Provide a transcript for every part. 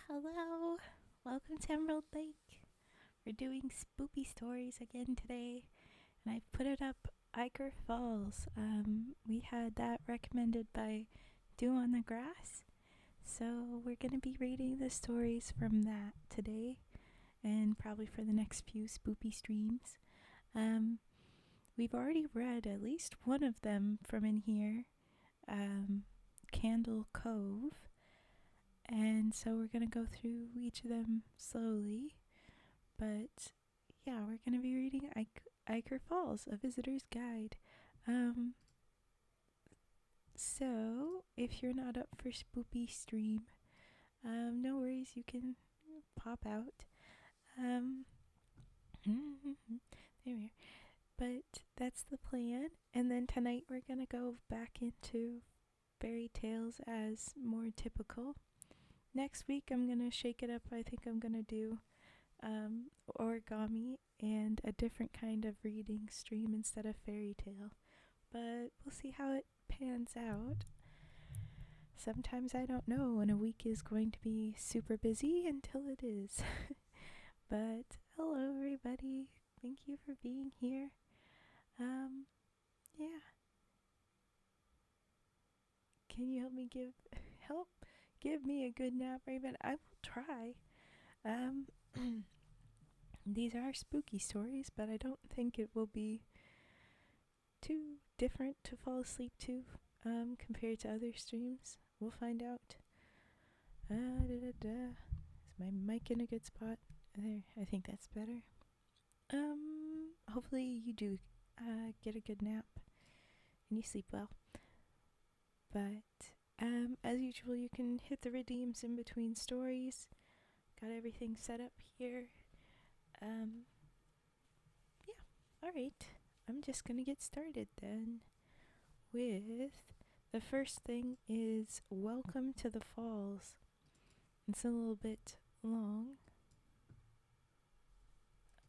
Hello, welcome to Emerald Lake. We're doing Spoopy Stories again today, and I put it up Ichor Falls. We had that recommended by DewOnTheGrass, so we're going to be reading the stories from that today, and probably for the next few Spoopy streams. We've already read at least one of them from in here, Candle Cove. And so we're going to go through each of them slowly. But yeah, we're going to be reading Ichor Falls, a visitor's guide. So if you're not up for Spoopy stream, no worries, you can pop out. There we are. But that's the plan. And then tonight we're going to go back into fairy tales as more typical. Next week I'm going to shake it up. I think I'm going to do origami and a different kind of reading stream instead of fairy tale. But we'll see how it pans out. Sometimes I don't know when a week is going to be super busy until it is. But hello everybody. Thank you for being here. Yeah. Can you help me give me a good nap, Raven? I will try. These are spooky stories, but I don't think it will be too different to fall asleep to compared to other streams. We'll find out. Is my mic in a good spot? There, I think that's better. Hopefully you do get a good nap and you sleep well. But as usual, you can hit the redeems in between stories. Got everything set up here. Yeah, alright. I'm just gonna get started then with the first thing is Welcome to the Falls. It's a little bit long.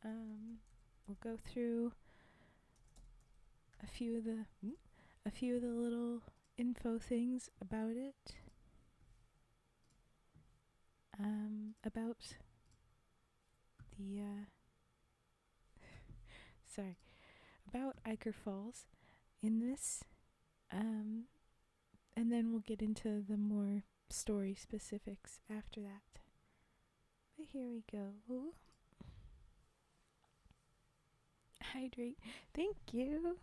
We'll go through a few of the little info things about it. About the about Ichor Falls in this, and then we'll get into the more story specifics after that. But here we go. Hydrate. Thank you.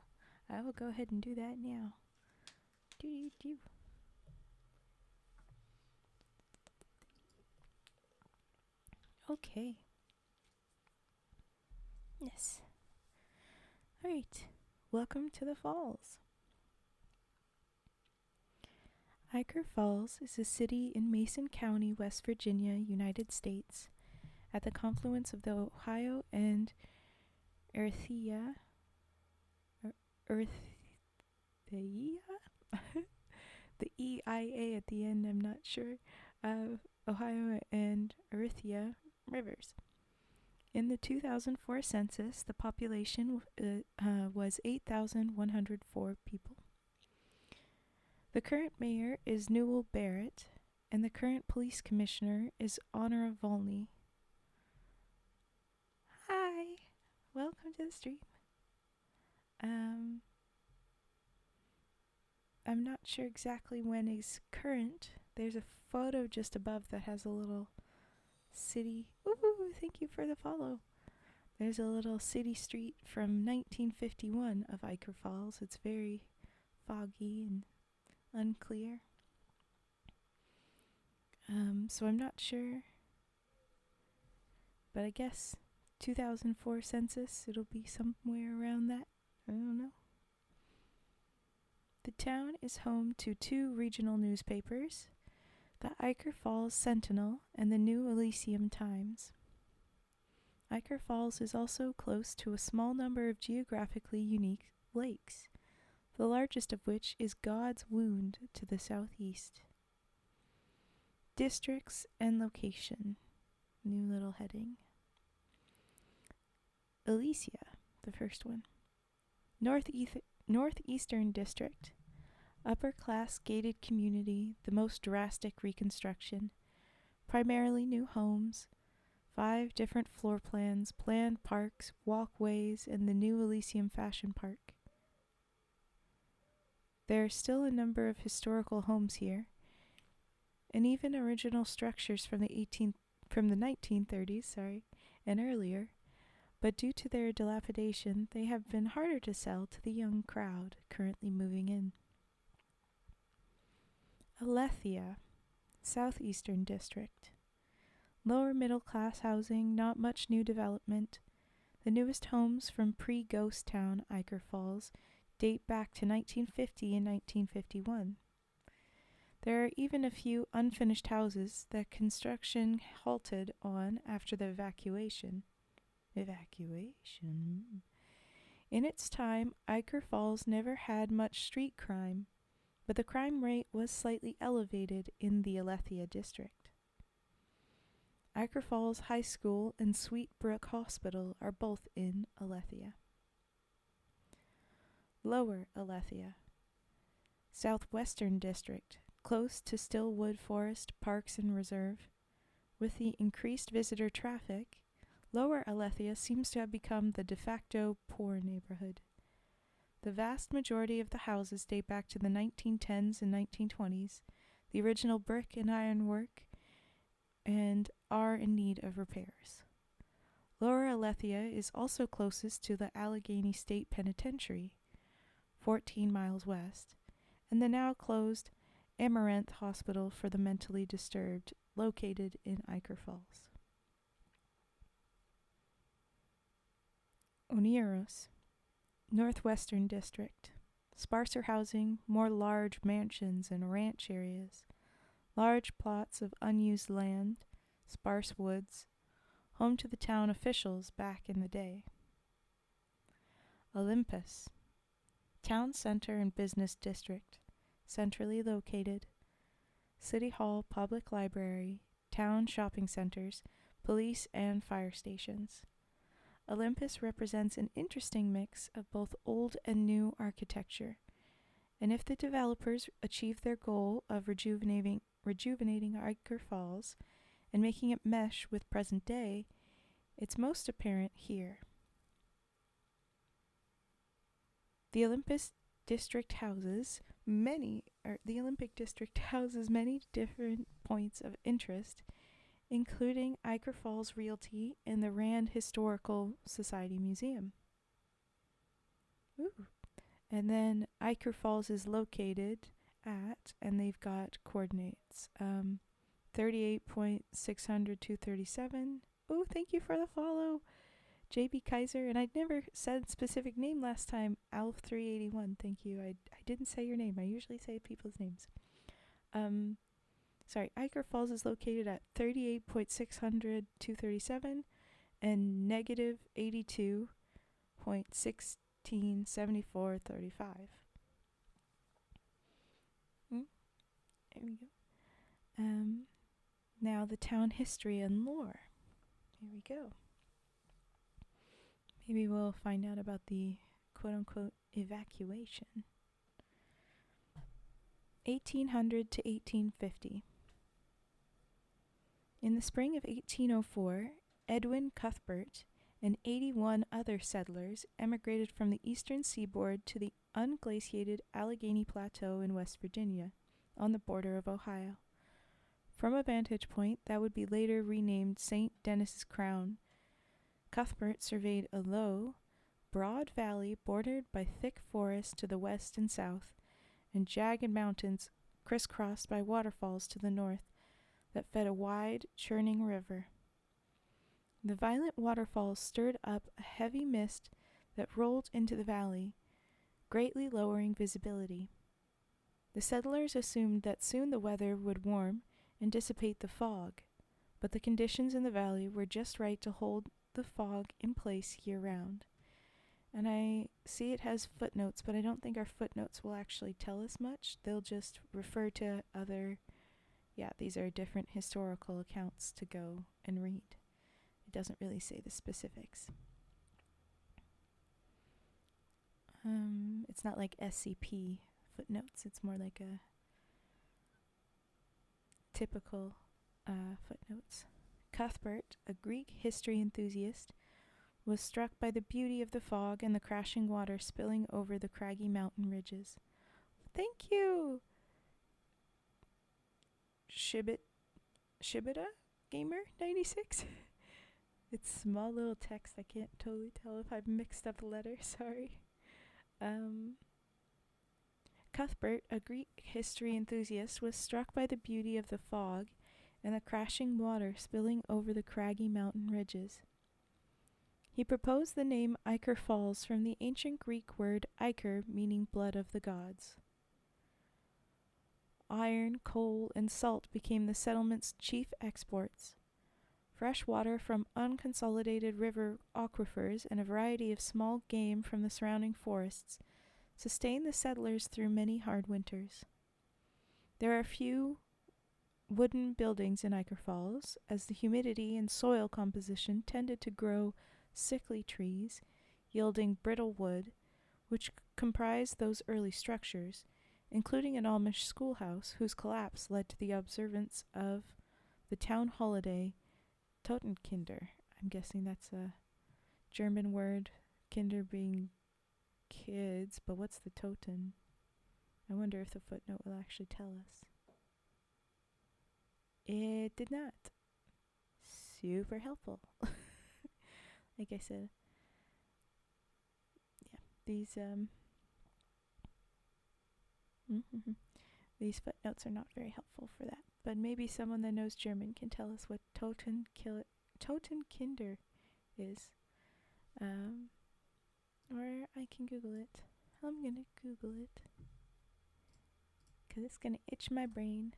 I will go ahead and do that now. Do. Okay. Yes. Alright. Welcome to the Falls. Ichor Falls is a city in Mason County, West Virginia, United States, at the confluence of the Ohio and Earthia. The EIA at the end, I'm not sure. Ohio and Earthia rivers. In the 2004 census, the population was 8,104 people. The current mayor is Newell Barrett, and the current police commissioner is Honora Volney. Hi, welcome to the stream. I'm not sure exactly when is current. There's a photo just above that has a little city. Ooh, thank you for the follow. There's a little city street from 1951 of Ichor Falls. It's very foggy and unclear. So I'm not sure. But I guess 2004 census, it'll be somewhere around that. I don't know. The town is home to two regional newspapers, the Ichor Falls Sentinel and the New Elysium Times. Ichor Falls is also close to a small number of geographically unique lakes, the largest of which is God's Wound to the southeast. Districts and location. New little heading. Elysia, the first one. Northeastern District. Upper class gated community, the most drastic reconstruction. primarily new homes, 5 different floor plans, planned parks, walkways, and the new Elysium Fashion Park. There are still a number of historical homes here, and even original structures from the 1930s, and earlier, but due to their dilapidation, they have been harder to sell to the young crowd currently moving in. Alethea, Southeastern District. Lower middle class housing, not much new development. The newest homes from pre-ghost town Ichor Falls date back to 1950 and 1951. There are even a few unfinished houses that construction halted on after the evacuation. In its time, Ichor Falls never had much street crime, but the crime rate was slightly elevated in the Alethea district. Ichor Falls High School and Sweet Brook Hospital are both in Alethea. Lower Alethea, Southwestern District, close to Stillwood Forest Parks and Reserve. With the increased visitor traffic, Lower Alethea seems to have become the de facto poor neighborhood. The vast majority of the houses date back to the 1910s and 1920s, the original brick and ironwork, and are in need of repairs. Lower Alethea is also closest to the Allegheny State Penitentiary, 14 miles west, and the now closed Amaranth Hospital for the Mentally Disturbed, located in Ichor Falls. Oneros, Northwestern District. Sparser housing, more large mansions and ranch areas, large plots of unused land, sparse woods, home to the town officials back in the day. Olympus, Town Center and Business District, centrally located. City Hall, Public Library, town shopping centers, police and fire stations. Olympus represents an interesting mix of both old and new architecture, and if the developers achieve their goal of rejuvenating Ichor Falls and making it mesh with present day, it's most apparent here. The Olympic District houses many different points of interest, including Ichor Falls Realty and the Rand Historical Society Museum. Ooh. And then Ichor Falls is located at, and they've got coordinates, 38.600-237. Oh, thank you for the follow, JB Kaiser. And I'd never said specific name last time. Alf381, thank you. I didn't say your name. I usually say people's names. Ichor Falls is located at 38.600-237 and negative 82.167435. There we go. Now the town history and lore. Here we go. Maybe we'll find out about the quote-unquote evacuation. 1800 to 1850. In the spring of 1804, Edwin Cuthbert and 81 other settlers emigrated from the eastern seaboard to the unglaciated Allegheny Plateau in West Virginia, on the border of Ohio. From a vantage point that would be later renamed St. Denis's Crown, Cuthbert surveyed a low, broad valley bordered by thick forest to the west and south, and jagged mountains crisscrossed by waterfalls to the north that fed a wide, churning river. The violent waterfalls stirred up a heavy mist that rolled into the valley, greatly lowering visibility. The settlers assumed that soon the weather would warm and dissipate the fog, but the conditions in the valley were just right to hold the fog in place year-round. And I see it has footnotes, but I don't think our footnotes will actually tell us much. They'll just refer to other, these are different historical accounts to go and read. It doesn't really say the specifics. It's not like SCP footnotes. It's more like a typical Footnotes. Cuthbert, a Greek history enthusiast, was struck by the beauty of the fog and the crashing water spilling over the craggy mountain ridges. Thank you! Shibita Gamer 96? It's small little text. I can't totally tell if I've mixed up a letter. Sorry. Cuthbert, a Greek history enthusiast, was struck by the beauty of the fog and the crashing water spilling over the craggy mountain ridges. He proposed the name Ichor Falls from the ancient Greek word ichor, meaning blood of the gods. Iron, coal, and salt became the settlement's chief exports. Fresh water from unconsolidated river aquifers and a variety of small game from the surrounding forests sustained the settlers through many hard winters. There are few wooden buildings in Ichor Falls, as the humidity and soil composition tended to grow sickly trees, yielding brittle wood, which comprised those early structures, including an Amish schoolhouse whose collapse led to the observance of the town holiday Totenkinder. I'm guessing that's a German word, kinder being kids, but what's the Toten? I wonder if the footnote will actually tell us. It did not. Super helpful. Like I said, yeah, these footnotes are not very helpful for that. But maybe someone that knows German can tell us what Totenkinder is. Or I can Google it. I'm gonna Google it, 'cause it's gonna itch my brain.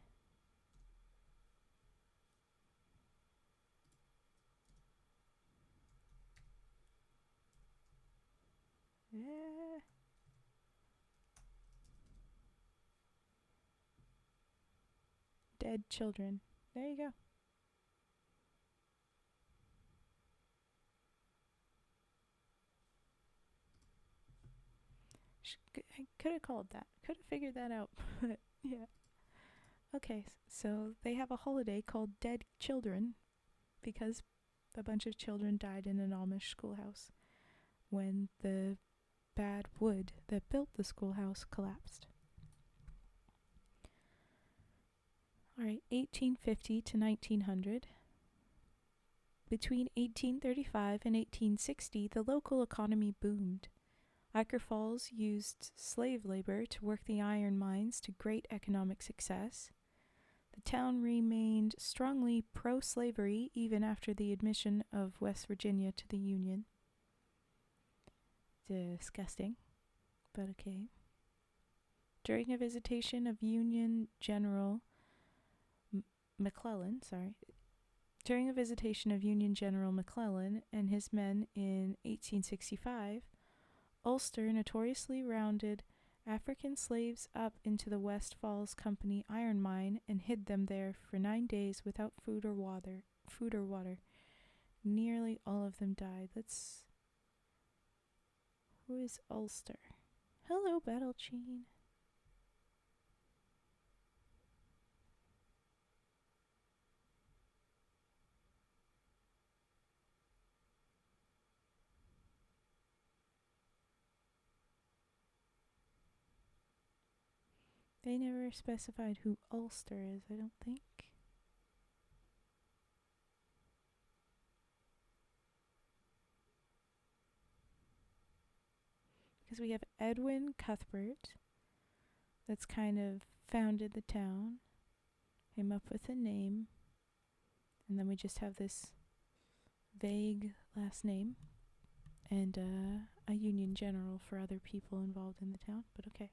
Yeah. Dead children. There you go. I could have called that. Could have figured that out. But yeah. Okay, so they have a holiday called Dead Children because a bunch of children died in an Amish schoolhouse when the bad wood that built the schoolhouse collapsed. Alright, 1850 to 1900. Between 1835 and 1860, the local economy boomed. Ichor Falls used slave labor to work the iron mines to great economic success. The town remained strongly pro-slavery even after the admission of West Virginia to the Union. Disgusting, but okay. During a visitation of Union General McClellan and his men in 1865, Ulster notoriously rounded African slaves up into the West Falls Company iron mine and hid them there for 9 days without food or water. Nearly all of them died. Who is Ulster? Hello, Battlechine. They never specified who Ulster is, I don't think. Because we have Edwin Cuthbert, that's kind of founded the town, came up with a name, and then we just have this vague last name, and a Union General for other people involved in the town, but okay.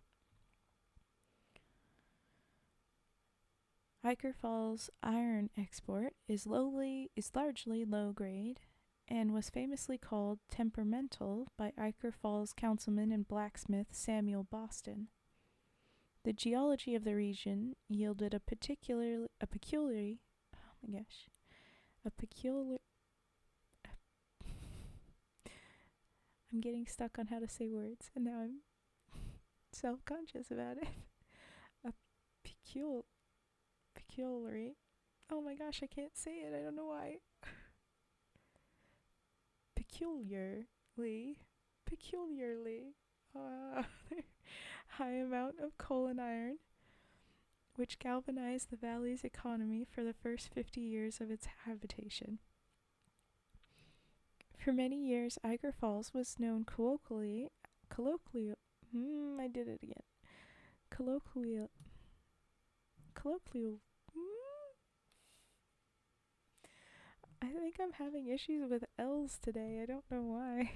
Ichor Falls iron export is largely low grade and was famously called temperamental by Ichor Falls councilman and blacksmith Samuel Boston. The geology of the region yielded I'm getting stuck on how to say words, and now I'm self-conscious about it. A peculiarly Oh my gosh, I can't say it. I don't know why. Peculiarly. Peculiarly. High amount of coal and iron, which galvanized the valley's economy for the first 50 years of its habitation. For many years, Ichor Falls was known colloquially, I did it again. Colloquial, I think I'm having issues with L's today. I don't know why.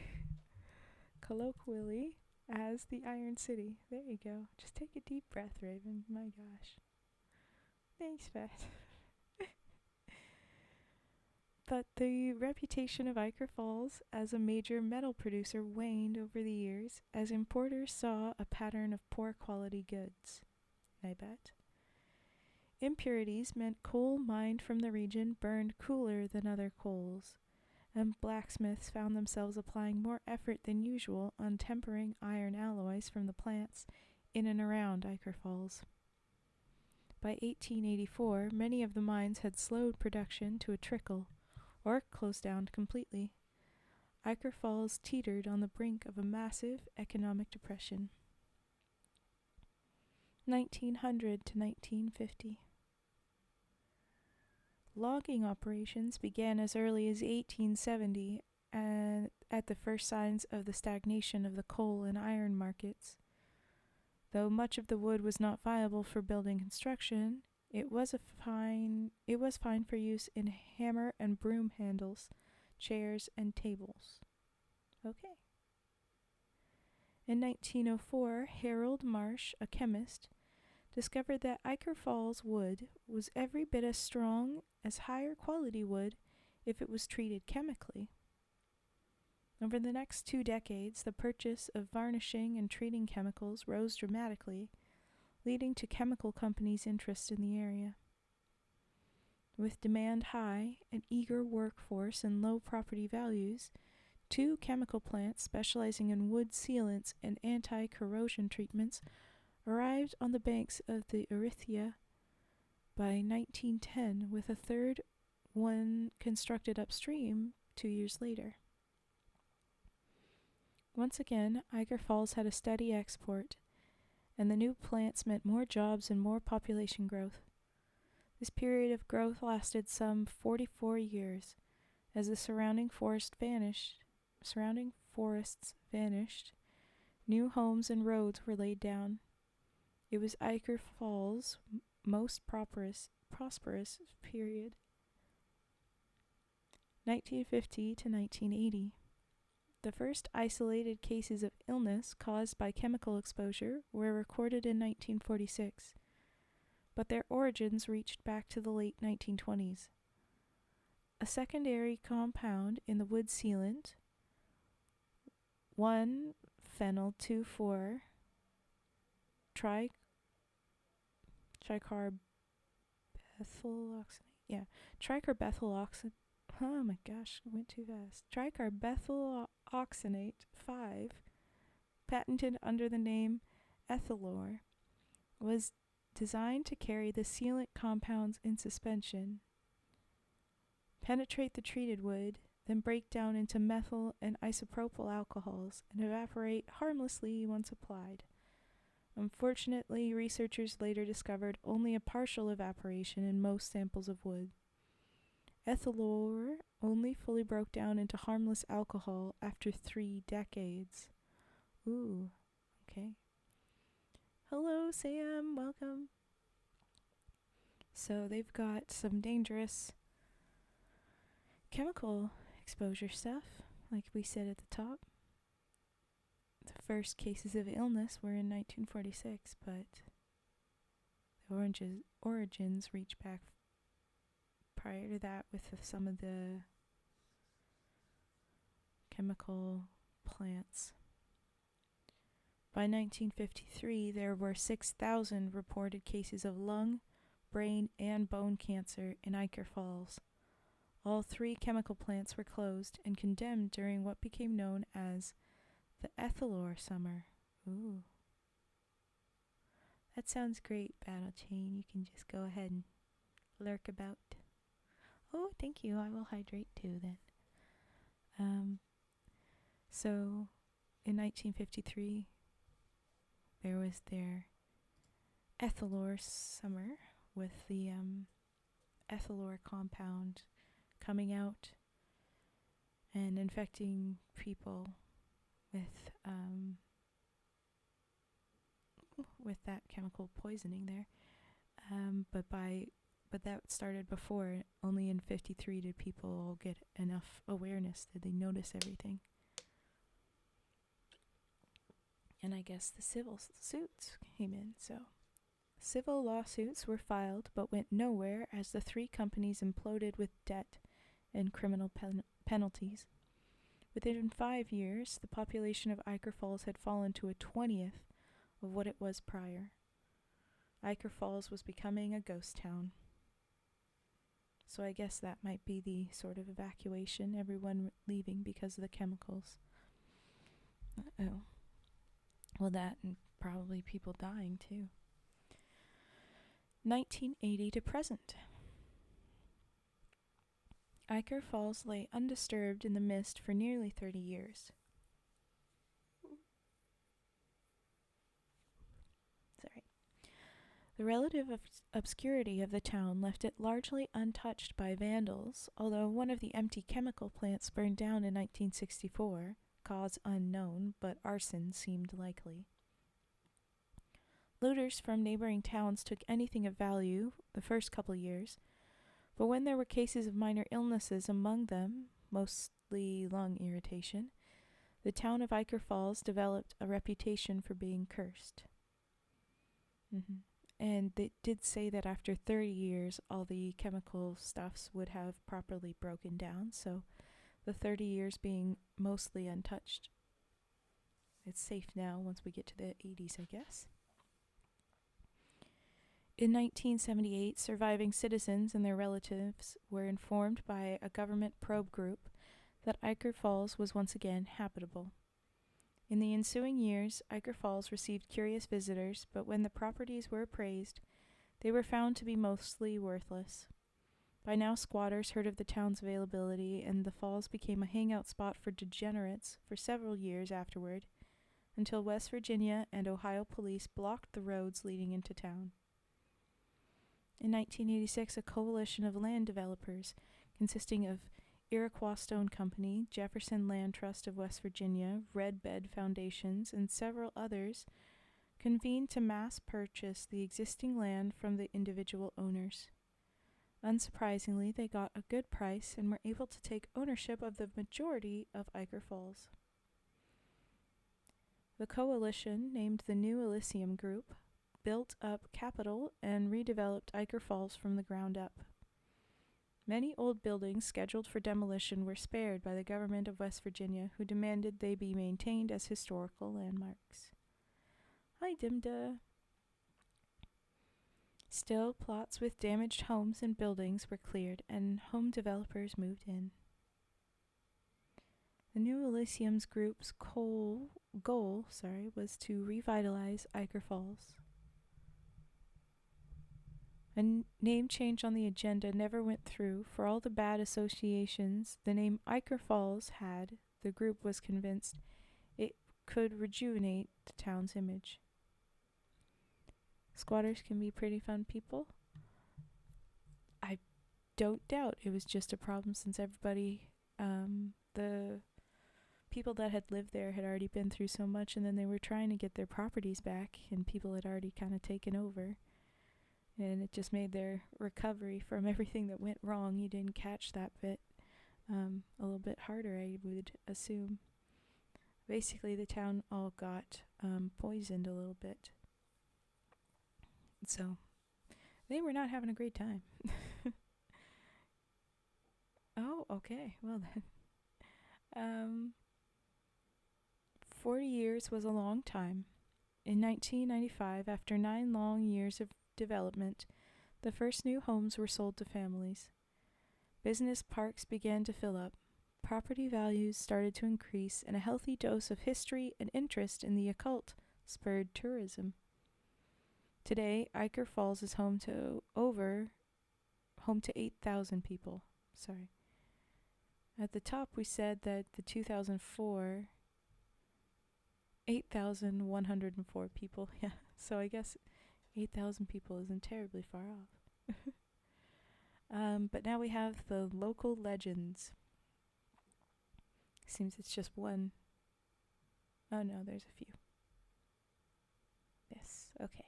Colloquially, as the Iron City. There you go. Just take a deep breath, Raven. My gosh. Thanks, Beth. But the reputation of Ichor Falls as a major metal producer waned over the years as importers saw a pattern of poor quality goods. I bet. Impurities meant coal mined from the region burned cooler than other coals, and blacksmiths found themselves applying more effort than usual on tempering iron alloys from the plants in and around Ichor Falls. By 1884, many of the mines had slowed production to a trickle, or closed down completely. Ichor Falls teetered on the brink of a massive economic depression. 1900 to 1950. Logging operations began as early as 1870 and at the first signs of the stagnation of the coal and iron markets. Though much of the wood was not viable for building construction, it was fine for use in hammer and broom handles, chairs, and tables. Okay. In 1904, Harold Marsh, a chemist, discovered that Ichor Falls wood was every bit as strong as higher quality wood if it was treated chemically. Over the next 2 decades, the purchase of varnishing and treating chemicals rose dramatically, leading to chemical companies' interest in the area. With demand high, an eager workforce, and low property values, 2 chemical plants specializing in wood sealants and anti-corrosion treatments arrived on the banks of the Erythia by 1910, with a third one constructed upstream 2 years later. Once again, Ichor Falls had a steady export, and the new plants meant more jobs and more population growth. This period of growth lasted some 44 years, as the surrounding forests vanished, new homes and roads were laid down. It was Ichor Falls' most prosperous period. 1950 to 1980. The first isolated cases of illness caused by chemical exposure were recorded in 1946, but their origins reached back to the late 1920s. A secondary compound in the wood sealant, 1-phenyl 2,4 tricarbethyloxanate. Oh my gosh, I went too fast. Tricarbethyloxanate 5, patented under the name Ethylor, was designed to carry the sealant compounds in suspension, penetrate the treated wood, then break down into methyl and isopropyl alcohols and evaporate harmlessly once applied. Unfortunately, researchers later discovered only a partial evaporation in most samples of wood. Ethylor only fully broke down into harmless alcohol after 3 decades. Ooh, okay. Hello, Sam, welcome. So they've got some dangerous chemical exposure stuff, like we said at the top. The first cases of illness were in 1946, but the origins reach back prior to that with some of the chemical plants. By 1953, there were 6,000 reported cases of lung, brain, and bone cancer in Ichor Falls. All 3 chemical plants were closed and condemned during what became known as the Ethylor Summer. Ooh. That sounds great, Battle Chain. You can just go ahead and lurk about. Oh, thank you. I will hydrate too then. So in 1953, there was their ethylor summer with the ethylor compound coming out and infecting people with that chemical poisoning there. But that started before. Only in 53 did people get enough awareness that they notice everything. And I guess the civil suits came in, so civil lawsuits were filed but went nowhere as the three companies imploded with debt and criminal penalties. Within 5 years, the population of Ichor Falls had fallen to a 20th of what it was prior. Ichor Falls was becoming a ghost town. So I guess that might be the sort of evacuation, everyone leaving because of the chemicals. Uh-oh. Well, that and probably people dying too. 1980 to present. Ichor Falls lay undisturbed in the mist for nearly 30 years. Sorry. The relative obscurity of the town left it largely untouched by vandals, although one of the empty chemical plants burned down in 1964, cause unknown, but arson seemed likely. Looters from neighboring towns took anything of value the first couple years, but when there were cases of minor illnesses among them, mostly lung irritation, the town of Ichor Falls developed a reputation for being cursed. And they did say that after 30 years, all the chemical stuffs would have properly broken down, so the 30 years being mostly untouched. It's safe now once we get to the 80s, I guess. In 1978, surviving citizens and their relatives were informed by a government probe group that Ichor Falls was once again habitable. In the ensuing years, Ichor Falls received curious visitors, but when the properties were appraised, they were found to be mostly worthless. By now, squatters heard of the town's availability, and the falls became a hangout spot for degenerates for several years afterward, until West Virginia and Ohio police blocked the roads leading into town. In 1986, a coalition of land developers, consisting of Iroquois Stone Company, Jefferson Land Trust of West Virginia, Red Bed Foundations, and several others, convened to mass purchase the existing land from the individual owners. Unsurprisingly, they got a good price and were able to take ownership of the majority of Ichor Falls. The coalition, named the New Elysium Group, built up capital and redeveloped Ichor Falls from the ground up. Many old buildings scheduled for demolition were spared by the government of West Virginia, who demanded they be maintained as historical landmarks. Hi, Dimda. Still, plots with damaged homes and buildings were cleared, and home developers moved in. The New Elysium's group's goal was to revitalize Ichor Falls. A name change on the agenda never went through. For all the bad associations the name Ichor Falls had, the group was convinced it could rejuvenate the town's image. Squatters can be pretty fun people. I don't doubt it was just a problem since everybody, the people that had lived there had already been through so much, and then they were trying to get their properties back, and people had already kind of taken over. And it just made their recovery from everything that went wrong, you didn't catch that bit, a little bit harder, I would assume. Basically, the town all got poisoned a little bit. So, they were not having a great time. Oh, okay. Well then. 40 years was a long time. In 1995, after 9 long years of development, the first new homes were sold to families. Business parks began to fill up. Property values started to increase, and a healthy dose of history and interest in the occult spurred tourism. Today, Ichor Falls is home to over home to 8,000 people. Sorry. At the top, we said that the 2004, 8,104 people. Yeah, so I guess 8,000 people isn't terribly far off. But now we have the local legends. Seems it's just one. Oh no, there's a few. Yes, okay.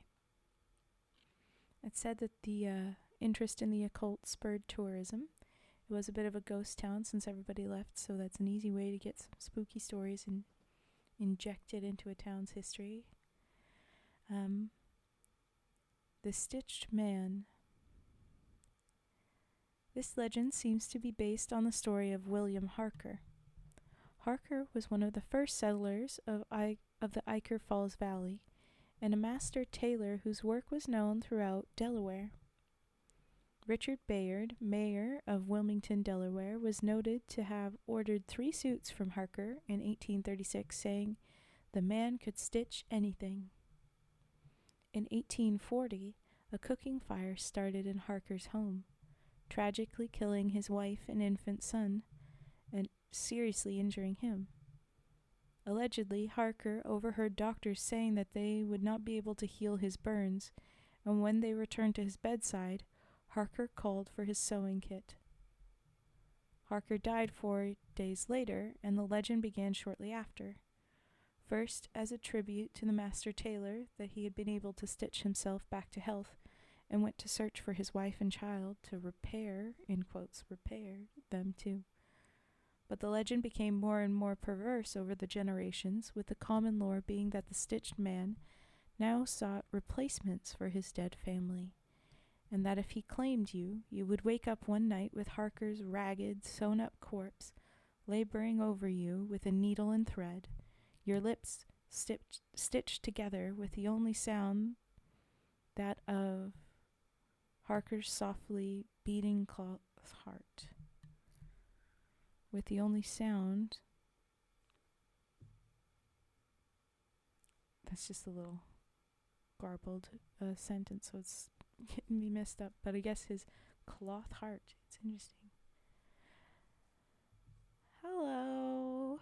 It said that the interest in the occult spurred tourism. It was a bit of a ghost town since everybody left, so that's an easy way to get some spooky stories and injected into a town's history. The Stitched Man. This legend seems to be based on the story of William Harker. Harker was one of the first settlers of the Ichor Falls Valley, and a master tailor whose work was known throughout Delaware. Richard Bayard, mayor of Wilmington, Delaware, was noted to have ordered 3 suits from Harker in 1836, saying, "The man could stitch anything." In 1840, a cooking fire started in Harker's home, tragically killing his wife and infant son, and seriously injuring him. Allegedly, Harker overheard doctors saying that they would not be able to heal his burns, and when they returned to his bedside, Harker called for his sewing kit. Harker died 4 days later, and the legend began shortly after. First, as a tribute to the master tailor that he had been able to stitch himself back to health, and went to search for his wife and child to repair, in quotes, repair them too. But the legend became more and more perverse over the generations, with the common lore being that the Stitched Man now sought replacements for his dead family, and that if he claimed you, you would wake up one night with Harker's ragged, sewn-up corpse laboring over you with a needle and thread, your lips stitched together with the only sound that of Harker's softly beating cloth heart. With the only sound... That's just a little garbled sentence, so it's getting me messed up. But I guess his cloth heart. It's interesting. Hello.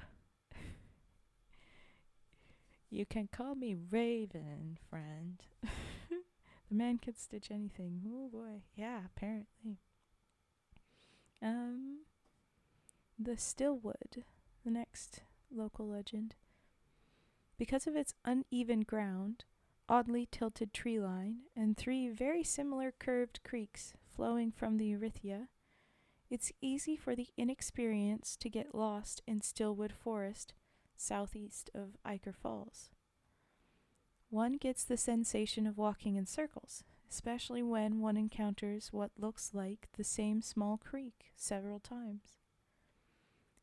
You can call me Raven, friend. The man could stitch anything. Oh boy. Yeah, apparently. The Stillwood, the next local legend. Because of its uneven ground, oddly tilted tree line, and 3 very similar curved creeks flowing from the Erythia, it's easy for the inexperienced to get lost in Stillwood Forest, southeast of Ichor Falls. One gets the sensation of walking in circles, especially when one encounters what looks like the same small creek several times.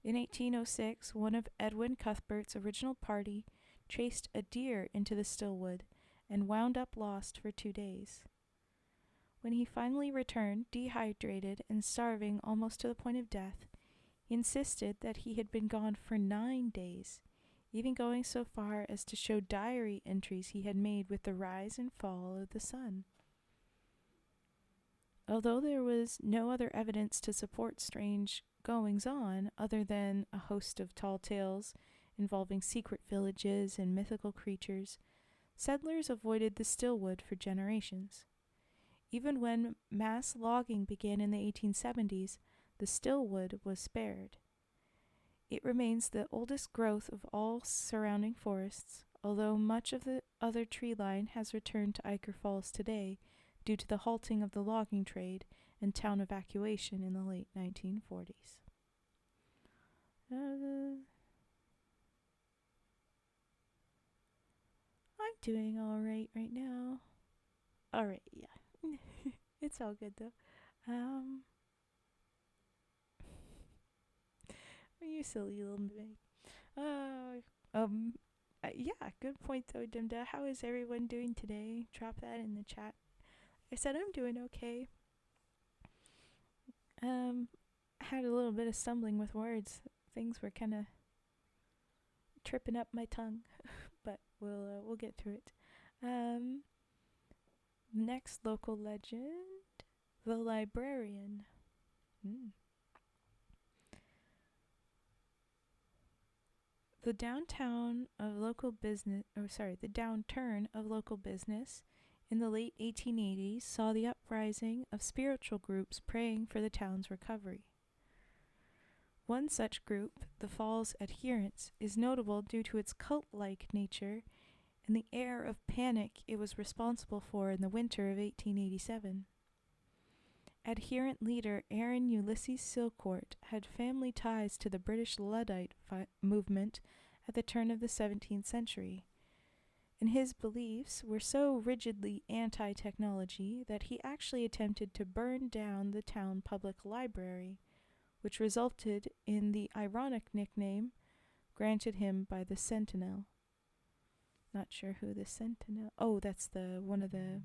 In 1806, one of Edwin Cuthbert's original party chased a deer into the Stillwood and wound up lost for 2 days. When he finally returned, dehydrated and starving almost to the point of death, he insisted that he had been gone for 9 days, even going so far as to show diary entries he had made with the rise and fall of the sun. Although there was no other evidence to support strange goings-on other than a host of tall tales involving secret villages and mythical creatures, settlers avoided the Stillwood for generations. Even when mass logging began in the 1870s, the Stillwood was spared. It remains the oldest growth of all surrounding forests, although much of the other tree line has returned to Ichor Falls today due to the halting of the logging trade and town evacuation in the late 1940s. I'm doing alright right now. Alright, yeah. It's all good though. You silly little baby. Yeah, good point though, Dimda. How is everyone doing today? Drop that in the chat. I said I'm doing okay. Had a little bit of stumbling with words. Things were kind of tripping up my tongue, but we'll get through it. Next local legend, The librarian. The downturn of local business in the late 1880s saw the uprising of spiritual groups praying for the town's recovery. One such group, the Falls Adherents, is notable due to its cult-like nature and the air of panic it was responsible for in the winter of 1887. Adherent leader Aaron Ulysses Silcourt had family ties to the British Luddite movement at the turn of the 17th century, and his beliefs were so rigidly anti-technology that he actually attempted to burn down the town public library, which resulted in the ironic nickname granted him by the Sentinel. Not sure who the Sentinel... Oh, that's one of the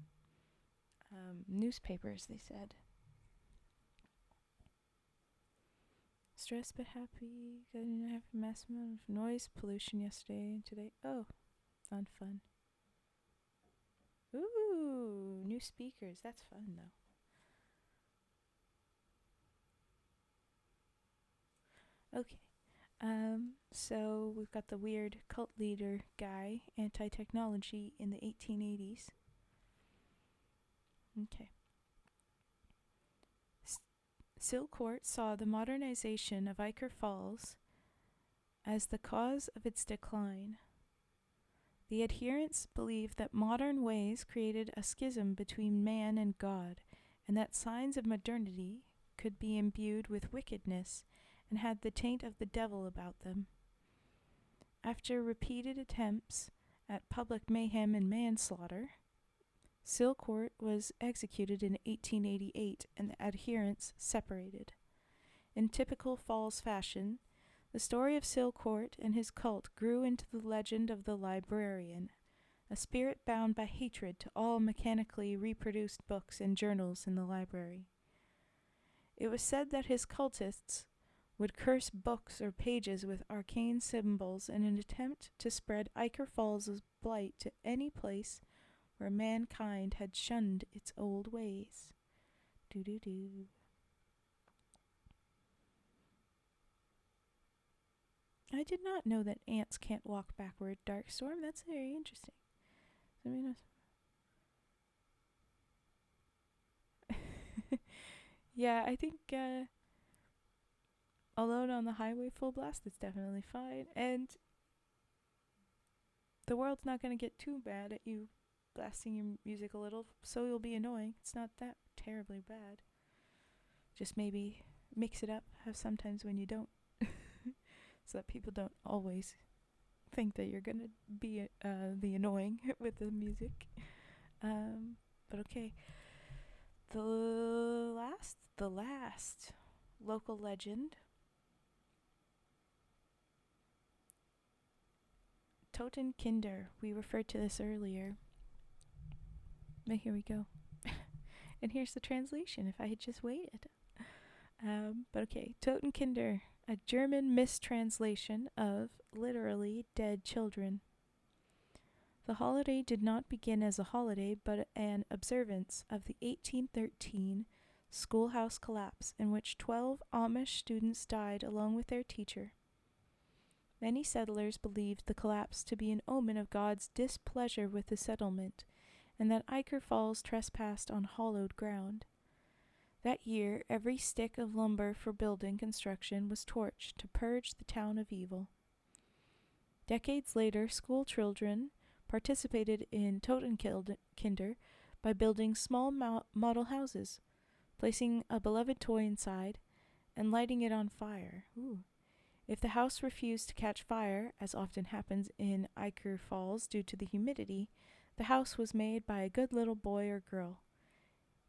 newspapers, they said. Stressed but happy. Got a massive amount of noise pollution yesterday and today. Oh, not fun. Ooh, new speakers. That's fun, though. Okay. So we've got the weird cult leader guy, anti-technology in the 1880s. Okay. Silcourt saw the modernization of Ichor Falls as the cause of its decline. The adherents believed that modern ways created a schism between man and God, and that signs of modernity could be imbued with wickedness and had the taint of the devil about them. After repeated attempts at public mayhem and manslaughter, Silcourt was executed in 1888 and the adherents separated. In typical Falls fashion, the story of Silcourt and his cult grew into the legend of the librarian, a spirit bound by hatred to all mechanically reproduced books and journals in the library. It was said that his cultists would curse books or pages with arcane symbols in an attempt to spread Ichor Falls' blight to any place where mankind had shunned its old ways. Doo-doo-doo. I did not know that ants can't walk backward, Darkstorm. That's very interesting. Yeah, I think Alone on the Highway full blast, that's definitely fine. And the world's not going to get too bad at you blasting your music a little, so you'll be annoying. It's not that terribly bad. Just maybe mix it up, have sometimes when you don't, so that people don't always think that you're going to be the annoying with the music. But okay. The last local legend. Totenkinder. We referred to this earlier. But here we go. And here's the translation if I had just waited. But okay. Totenkinder, a German mistranslation of literally dead children. The holiday did not begin as a holiday, but an observance of the 1813 schoolhouse collapse in which 12 Amish students died along with their teacher. Many settlers believed the collapse to be an omen of God's displeasure with the settlement, and that Ichor Falls trespassed on hallowed ground. That year, every stick of lumber for building construction was torched to purge the town of evil. Decades later, school children participated in Totenkinder by building small model houses, placing a beloved toy inside, and lighting it on fire. Ooh. If the house refused to catch fire, as often happens in Ichor Falls due to the humidity, the house was made by a good little boy or girl.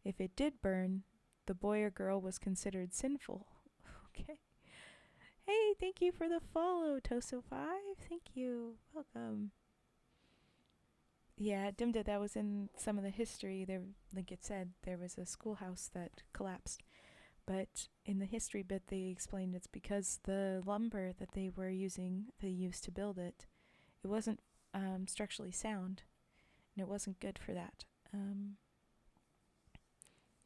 If it did burn, the boy or girl was considered sinful. Okay. Hey, thank you for the follow, Toso5. Thank you. Welcome. Yeah, Dimda, that was in some of the history. There, like it said, there was a schoolhouse that collapsed. But in the history bit, they explained it's because the lumber that they were using, they used to build it, it wasn't structurally sound, and it wasn't good for that.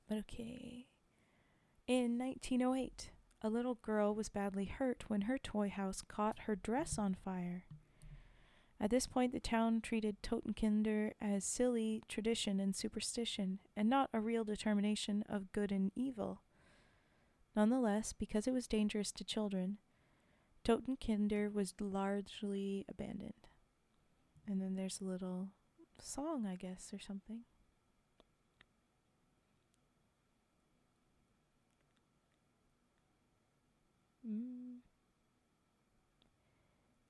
But okay. In 1908, a little girl was badly hurt when her toy house caught her dress on fire. At this point, the town treated Totenkinder as silly tradition and superstition, and not a real determination of good and evil. Nonetheless, because it was dangerous to children, Totenkinder was largely abandoned. And then there's a little song, I guess, or something.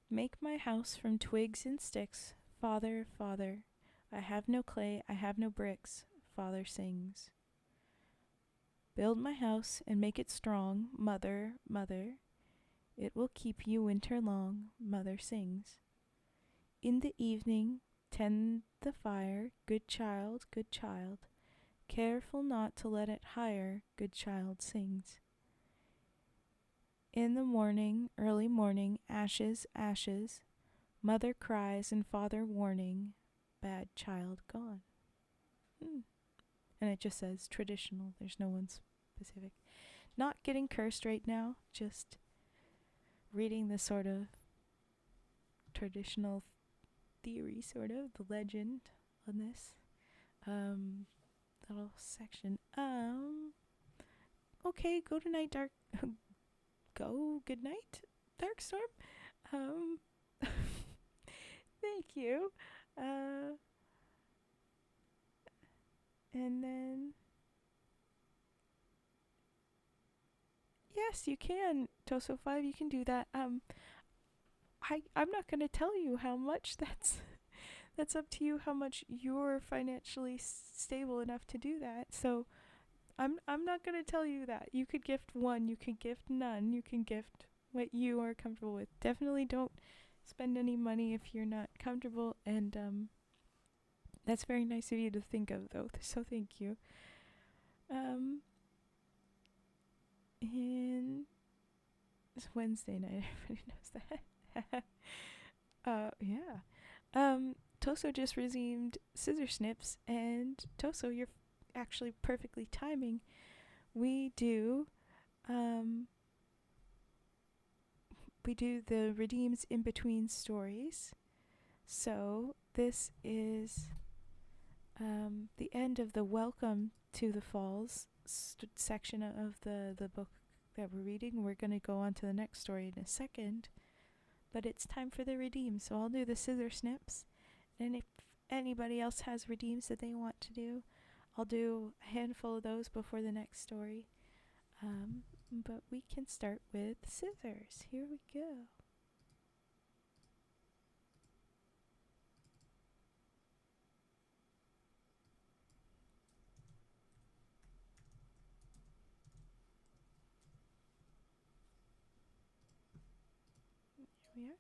Make my house from twigs and sticks, Father, Father. I have no clay, I have no bricks, Father sings. Build my house and make it strong, Mother, Mother. It will keep you winter long, Mother sings. In the evening, tend the fire, good child, good child. Careful not to let it higher, good child sings. In the morning, early morning, ashes, ashes. Mother cries and father warning, bad child gone. And it just says traditional. There's no one specific. Not getting cursed right now, just reading the sort of traditional theory, sort of, the legend on this little section. Okay, go to night, dark. Go, good night, Darkstorm. Thank you. And then, yes, you can, Toso5, you can do that. I'm not going to tell you how much that's up to you, how much you're financially stable enough to do that. So I'm not going to tell you that. You could gift one, you could gift none, you can gift what you are comfortable with. Definitely don't spend any money if you're not comfortable, and that's very nice of you to think of, though, so thank you. And it's Wednesday night, everybody knows that. Yeah. Toso just resumed Scissor Snips, and Toso, you're actually perfectly timing. We do the redeems in between stories. So this is the end of the Welcome to the Falls section of the book that we're reading. We're going to go on to the next story in a second, but it's time for the redeems. So I'll do the Scissor Snips, and if anybody else has redeems that they want to do, I'll do a handful of those before the next story. But we can start with scissors. Here we go. Here we are.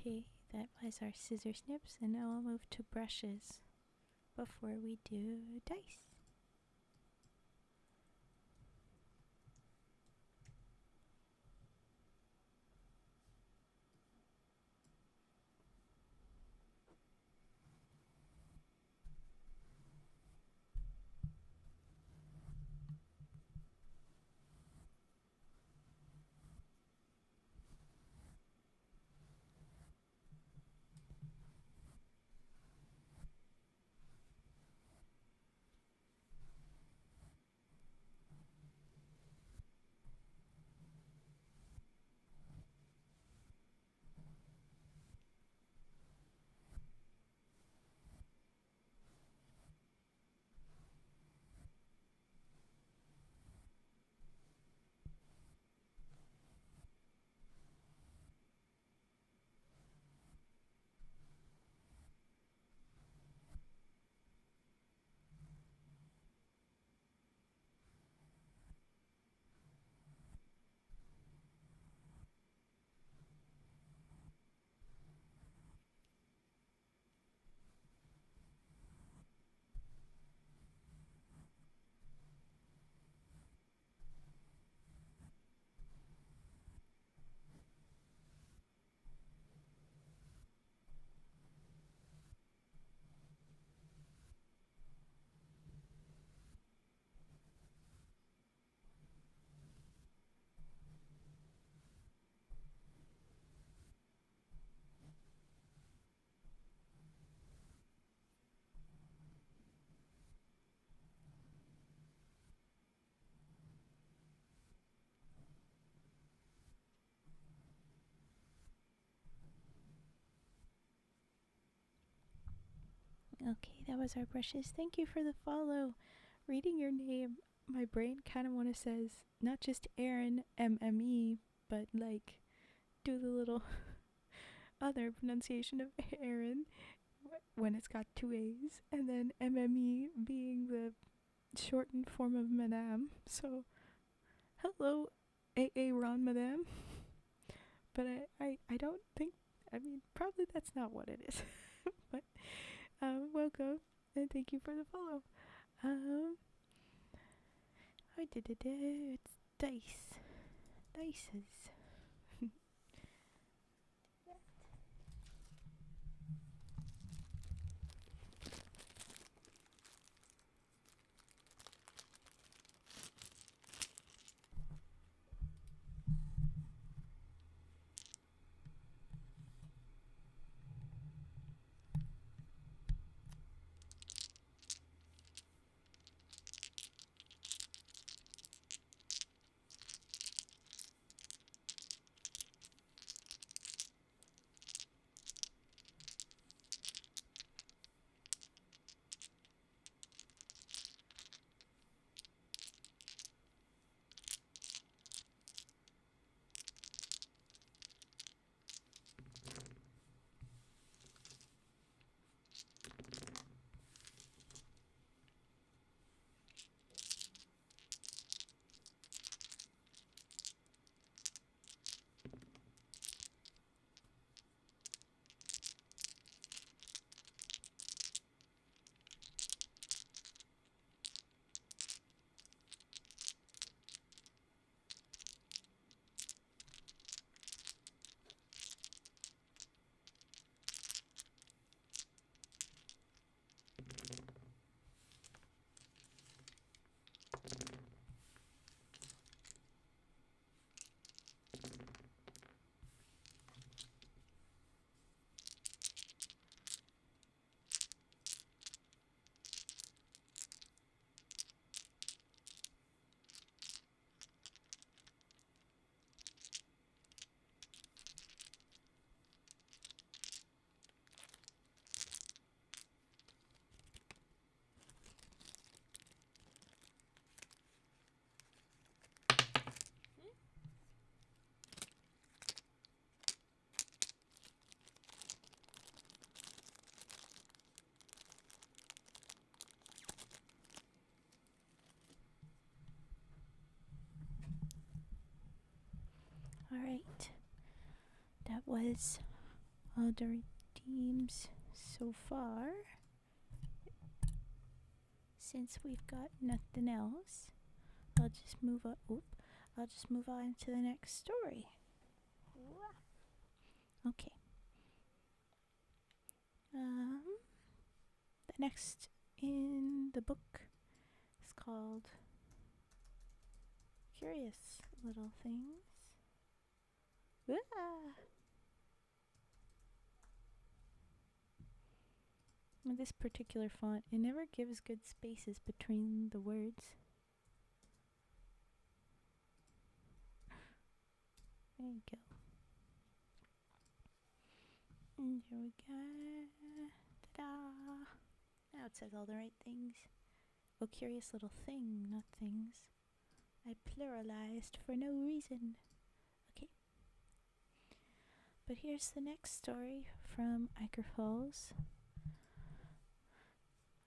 Okay, that was our scissor snips, and now I'll move to brushes before we do dice. Okay, that was our brushes. Thank you for the follow. Reading your name, my brain kind of want to says not just Aaron MME, but like do the little other pronunciation of Aaron when it's got two A's, and then MME being the shortened form of Madame. So, hello, AA Ron Madame. But I don't think, I mean, probably that's not what it is. But, welcome, and thank you for the follow. It's dice. Dices. Alright, that was all the redeems so far. Since we've got nothing else, I'll just move on. I'll just move on to the next story. Okay. The next in the book is called Curious Little Things. With this particular font, it never gives good spaces between the words. There you go. And here we go. Ta-da! Now it says all the right things. Oh, curious little thing, not things. I pluralized for no reason. Okay. But here's the next story from Ichor Falls.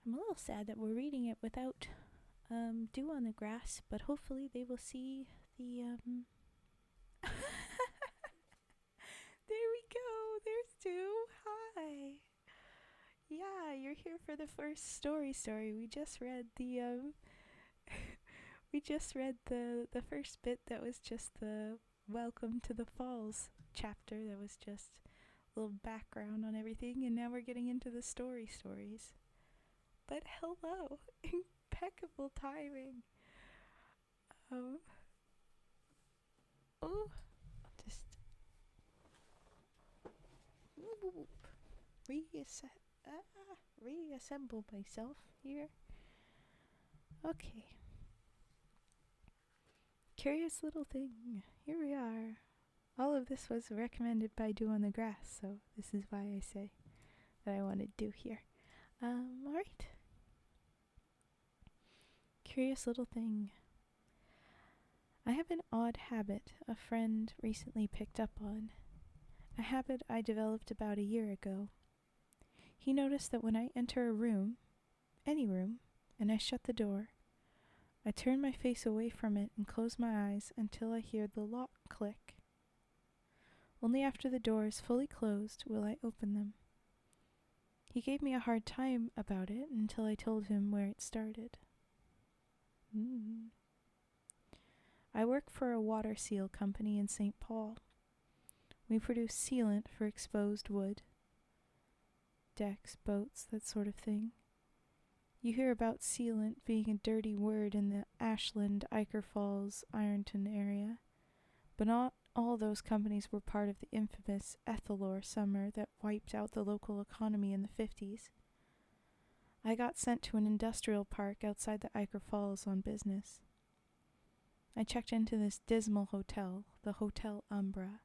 I'm a little sad that we're reading it without DewOnTheGrass, but hopefully they will see the There we go. There's Dew. Hi. Yeah, you're here for the first story. We just read the we just read the first bit that was just the Welcome to the Falls chapter. That was just a little background on everything, and now we're getting into the stories. But hello, impeccable timing. Just reassemble myself here. Okay. Curious little thing. Here we are. All of this was recommended by DewOnTheGrass, so this is why I say that I want to do here. Alright. Curious little thing. I have an odd habit a friend recently picked up on. A habit I developed about a year ago. He noticed that when I enter a room, any room, and I shut the door, I turn my face away from it and close my eyes until I hear the lock click. Only after the door is fully closed will I open them. He gave me a hard time about it until I told him where it started. I work for a water seal company in St. Paul. We produce sealant for exposed wood, decks, boats, that sort of thing. You hear about sealant being a dirty word in the Ashland, Ichor Falls, Ironton area, but not all those companies were part of the infamous Ethelor summer that wiped out the local economy in the 50s. I got sent to an industrial park outside the Ichor Falls on business. I checked into this dismal hotel, the Hotel Umbra,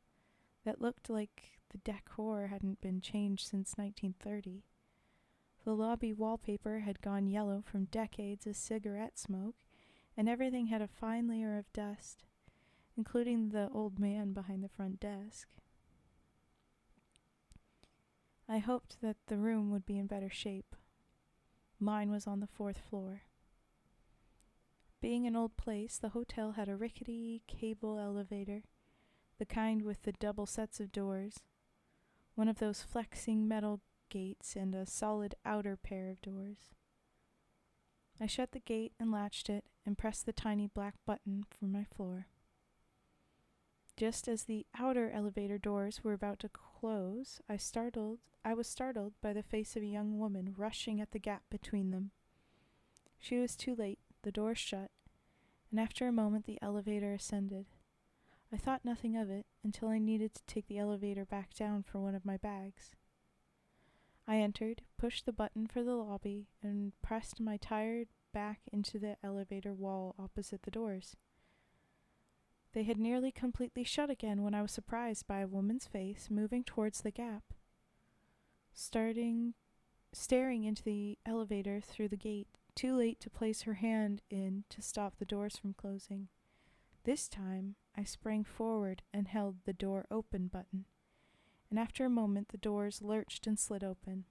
that looked like the decor hadn't been changed since 1930. The lobby wallpaper had gone yellow from decades of cigarette smoke, and everything had a fine layer of dust, including the old man behind the front desk. I hoped that the room would be in better shape. Mine was on the 4th floor. Being an old place, the hotel had a rickety cable elevator, the kind with the double sets of doors, one of those flexing metal gates, and a solid outer pair of doors. I shut the gate and latched it and pressed the tiny black button for my floor. Just as the outer elevator doors were about to close, I was startled by the face of a young woman rushing at the gap between them. She was too late, the door shut, and after a moment the elevator ascended. I thought nothing of it until I needed to take the elevator back down for one of my bags. I entered, pushed the button for the lobby, and pressed my tired back into the elevator wall opposite the doors. They had nearly completely shut again when I was surprised by a woman's face moving towards the gap, staring into the elevator through the gate, too late to place her hand in to stop the doors from closing. This time, I sprang forward and held the door open button, and after a moment the doors lurched and slid open.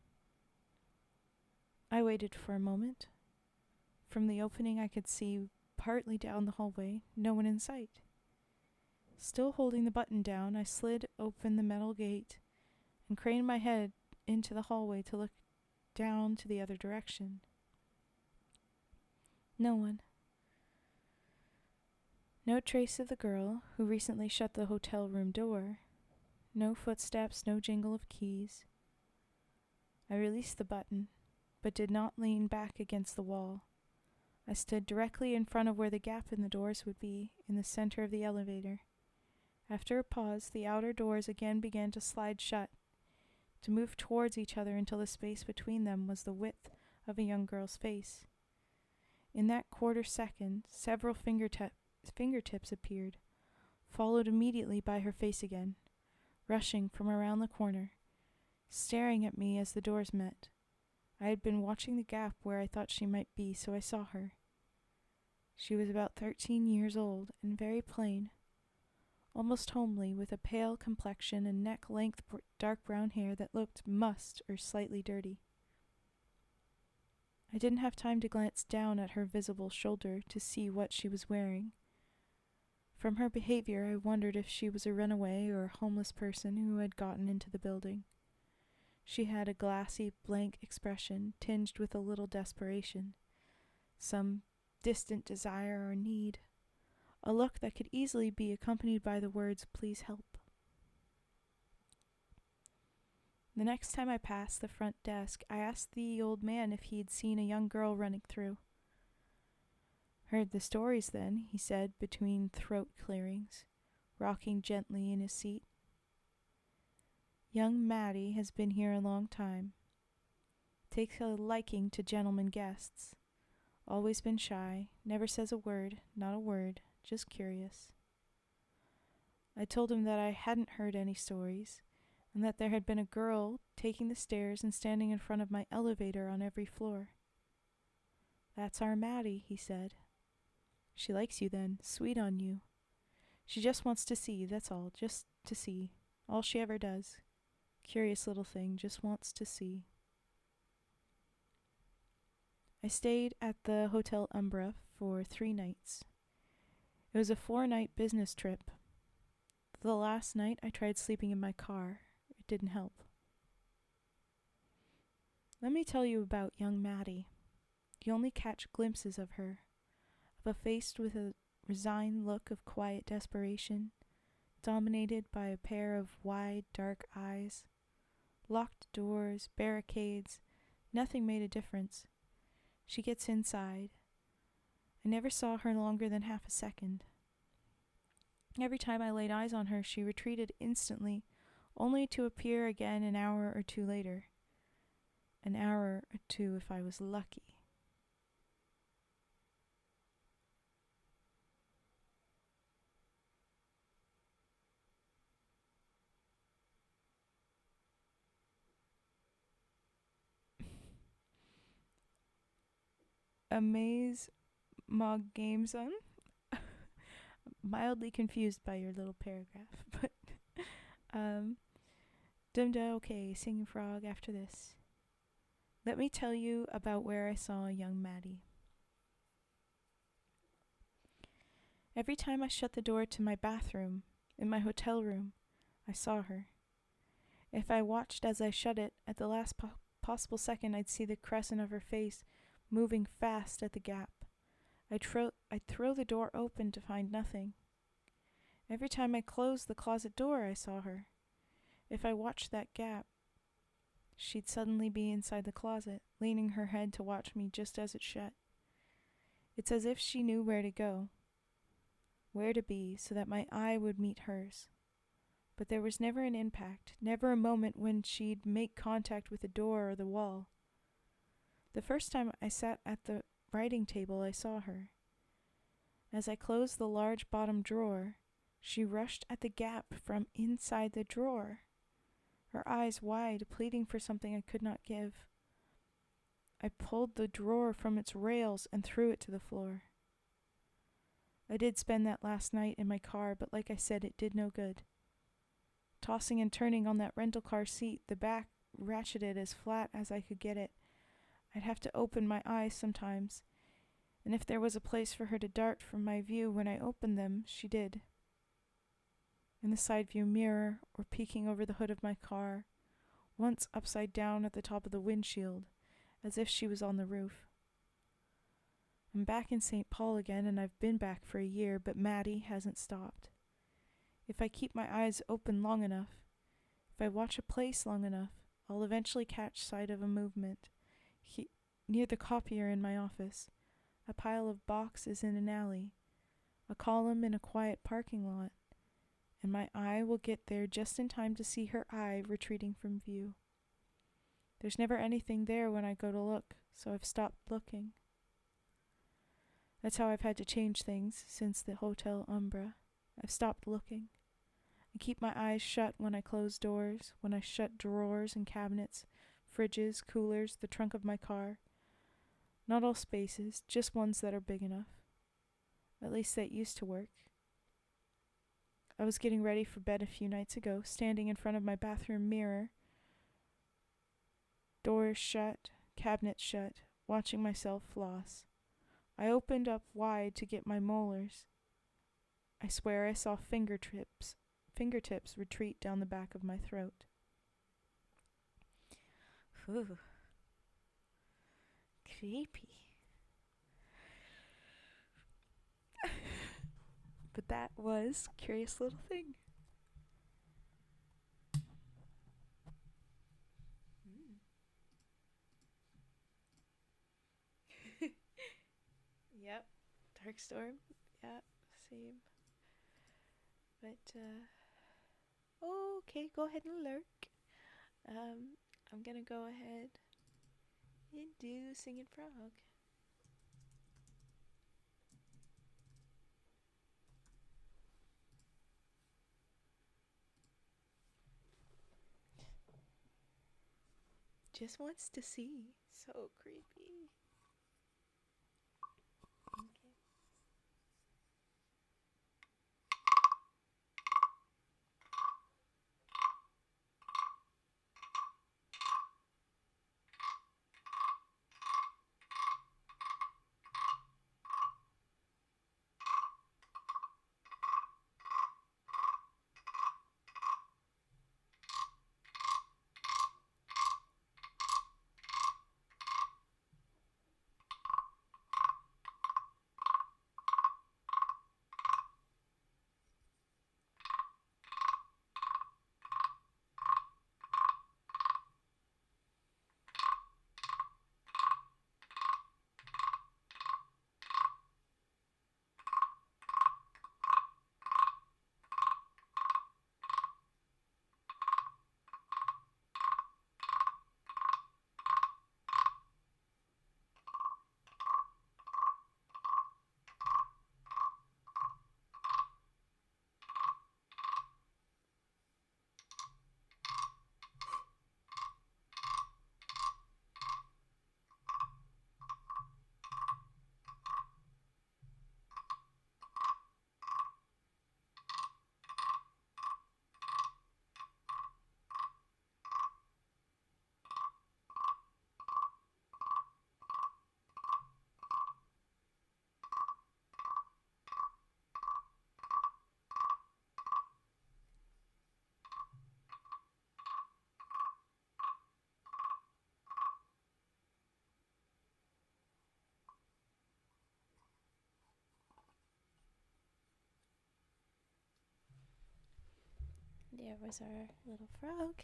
I waited for a moment. From the opening I could see, partly down the hallway, no one in sight. Still holding the button down, I slid open the metal gate and craned my head into the hallway to look down to the other direction. No one. No trace of the girl who recently shut the hotel room door. No footsteps, no jingle of keys. I released the button, but did not lean back against the wall. I stood directly in front of where the gap in the doors would be, in the center of the elevator. After a pause, the outer doors again began to slide shut, to move towards each other until the space between them was the width of a young girl's face. In that quarter second, several fingertips appeared, followed immediately by her face again, rushing from around the corner, staring at me as the doors met. I had been watching the gap where I thought she might be, so I saw her. She was about 13 years old and very plain, almost homely, with a pale complexion and neck-length dark brown hair that looked mussed or slightly dirty. I didn't have time to glance down at her visible shoulder to see what she was wearing. From her behavior, I wondered if she was a runaway or a homeless person who had gotten into the building. She had a glassy, blank expression tinged with a little desperation, some distant desire or need, a look that could easily be accompanied by the words, "Please help." The next time I passed the front desk, I asked the old man if he had seen a young girl running through. "Heard the stories then," he said between throat clearings, rocking gently in his seat. "Young Maddie has been here a long time. Takes a liking to gentlemen guests. Always been shy, never says a word, not a word, just curious." I told him that I hadn't heard any stories, and that there had been a girl taking the stairs and standing in front of my elevator on every floor. "That's our Maddie," he said. "She likes you then, sweet on you. She just wants to see, that's all, just to see. All she ever does. Curious little thing, just wants to see." I stayed at the Hotel Umbra for 3 nights. It was a 4-night business trip. The last night I tried sleeping in my car. It didn't help. Let me tell you about young Maddie. You only catch glimpses of her, of a face with a resigned look of quiet desperation, dominated by a pair of wide, dark eyes. Locked doors, barricades, nothing made a difference. She gets inside. I never saw her longer than half a second. Every time I laid eyes on her, she retreated instantly, only to appear again an hour or 2 later. An hour or 2 if I was lucky. Amaze Mog Gameson. Mildly confused by your little paragraph, but Dumda, okay, singing frog after this. Let me tell you about where I saw young Maddie. Every time I shut the door to my bathroom, in my hotel room, I saw her. If I watched as I shut it, at the last possible second I'd see the crescent of her face moving fast at the gap. I'd throw the door open to find nothing. Every time I closed the closet door, I saw her. If I watched that gap, she'd suddenly be inside the closet, leaning her head to watch me just as it shut. It's as if she knew where to go, where to be, so that my eye would meet hers. But there was never an impact, never a moment when she'd make contact with the door or the wall. The first time I sat at the writing table, I saw her. As I closed the large bottom drawer, she rushed at the gap from inside the drawer, her eyes wide, pleading for something I could not give. I pulled the drawer from its rails and threw it to the floor. I did spend that last night in my car, but like I said, it did no good. Tossing and turning on that rental car seat, the back ratcheted as flat as I could get it. I'd have to open my eyes sometimes, and if there was a place for her to dart from my view when I opened them, she did. In the side view mirror, or peeking over the hood of my car, once upside down at the top of the windshield, as if she was on the roof. I'm back in St. Paul again, and I've been back for a year, but Maddie hasn't stopped. If I keep my eyes open long enough, if I watch a place long enough, I'll eventually catch sight of a movement. Near the copier in my office, a pile of boxes in an alley, a column in a quiet parking lot, and my eye will get there just in time to see her eye retreating from view. There's never anything there when I go to look, so I've stopped looking. That's how I've had to change things since the Hotel Umbra. I've stopped looking. I keep my eyes shut when I close doors, when I shut drawers and cabinets, fridges, coolers, the trunk of my car. Not all spaces, just ones that are big enough. At least that used to work. I was getting ready for bed a few nights ago, standing in front of my bathroom mirror, doors shut, cabinets shut, watching myself floss. I opened up wide to get my molars. I swear I saw fingertips retreat down the back of my throat. Ooh. Creepy. But that was Curious Little Thing. Yep. Dark Storm. Yeah, same. But, okay, go ahead and lurk. I'm gonna go ahead and do Singing Frog. just wants to see. So creepy. Okay. There was our little frog.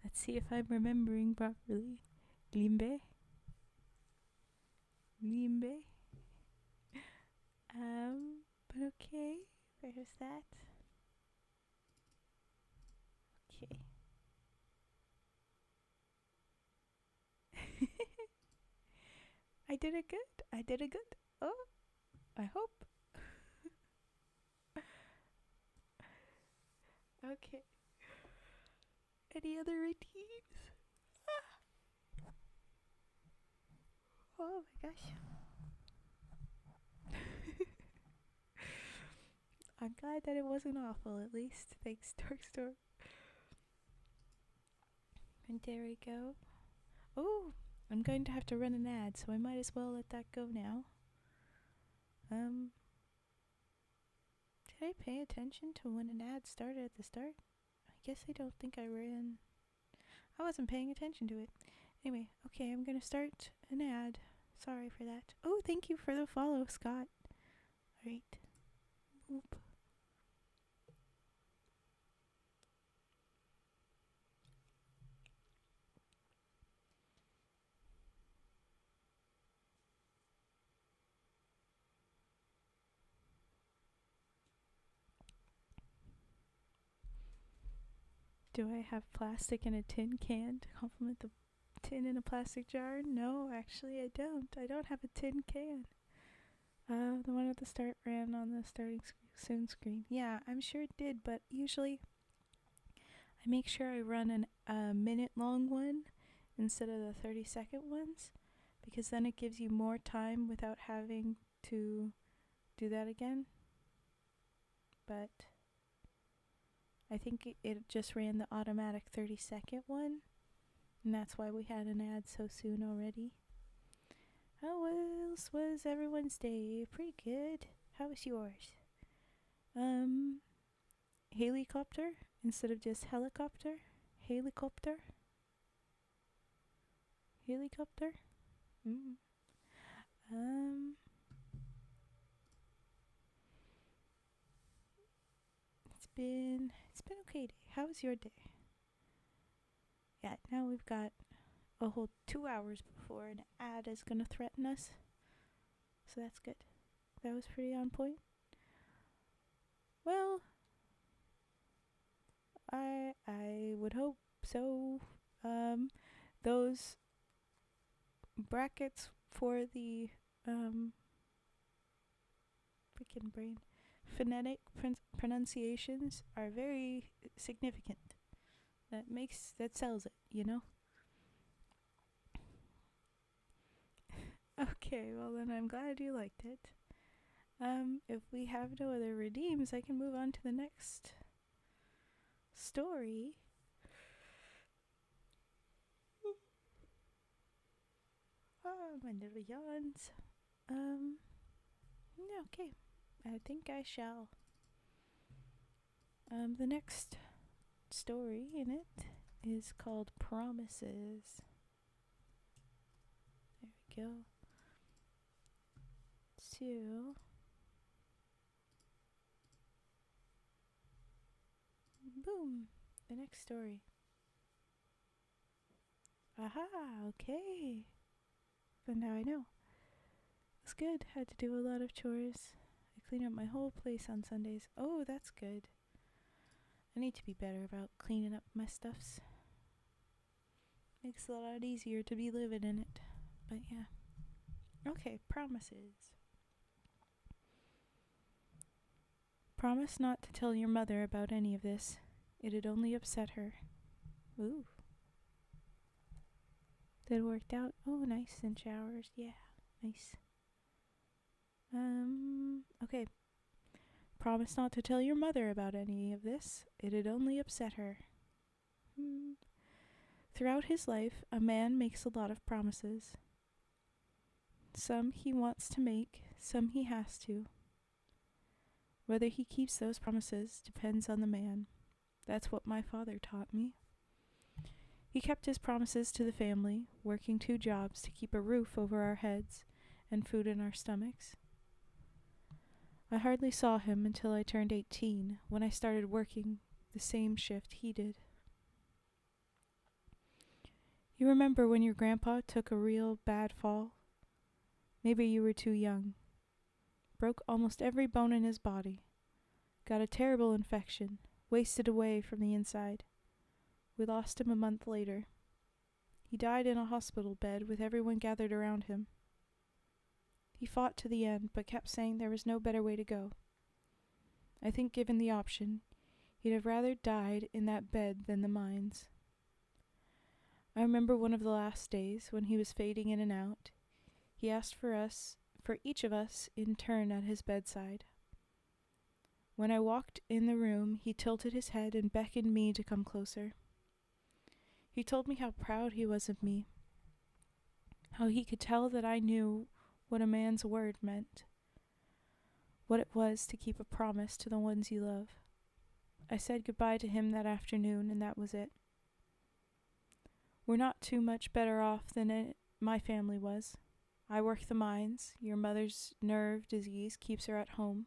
Let's see if I'm remembering properly. Limbe. Limbe. But okay. There's that. Okay. I did it good. I did it good. Oh, I hope. Okay. Any other routines? Oh my gosh. I'm glad that it wasn't awful, at least. Thanks, Dark Store. And there we go. Oh, I'm going to have to run an ad, so I might as well let that go now. Did I pay attention to when an ad started at the start? I guess I don't think I ran. I wasn't paying attention to it. Anyway, okay, I'm gonna start an ad. Sorry for that. Oh, thank you for the follow, Scott. Alright. Oop. Do I have plastic in a tin can to complement the tin in a plastic jar? No, actually I don't. I don't have a tin can. The one at the start ran on the starting soon screen. Yeah, I'm sure it did, but usually I make sure I run a minute long one instead of the 30-second ones, because then it gives you more time without having to do that again. But I think it just ran the automatic 30-second one, and that's why we had an ad so soon already. How else was everyone's day? Pretty good. How was yours? Helicopter instead of just helicopter? Helicopter? Helicopter? Mm. It's been okay day. How was your day? Yeah, now we've got a whole 2 hours before an ad is gonna threaten us. So that's good. That was pretty on point. Well, I would hope so. Those brackets for the freaking brain phonetic pronunciations are very significant. That sells it, you know? Okay, well then I'm glad you liked it. If we have no other redeems, I can move on to the next story. My little yawns. Okay. I think I shall. The next story in it is called Promises. There we go. So, boom, the next story. Aha, okay. But now I know. It's good. Had to do a lot of chores. I clean up my whole place on Sundays. Oh, that's good. I need to be better about cleaning up my stuffs. Makes it a lot easier to be living in it. But yeah. Okay, promises. Promise not to tell your mother about any of this. It'd only upset her. Ooh. That worked out. Oh, nice and showers. Yeah, nice. Okay. Promise not to tell your mother about any of this. It'd only upset her. Throughout his life, a man makes a lot of promises. Some he wants to make, some he has to. Whether he keeps those promises depends on the man. That's what my father taught me. He kept his promises to the family, working 2 jobs to keep a roof over our heads and food in our stomachs. I hardly saw him until I turned 18, when I started working the same shift he did. You remember when your grandpa took a real bad fall? Maybe you were too young. Broke almost every bone in his body. Got a terrible infection, wasted away from the inside. We lost him a month later. He died in a hospital bed with everyone gathered around him. He fought to the end, but kept saying there was no better way to go. I think given the option, he'd have rather died in that bed than the mines. I remember one of the last days, when he was fading in and out, he asked for each of us in turn at his bedside. When I walked in the room, he tilted his head and beckoned me to come closer. He told me how proud he was of me, how he could tell that I knew what a man's word meant, what it was to keep a promise to the ones you love. I said goodbye to him that afternoon, and that was it. We're not too much better off than my family was. I work the mines. Your mother's nerve disease keeps her at home.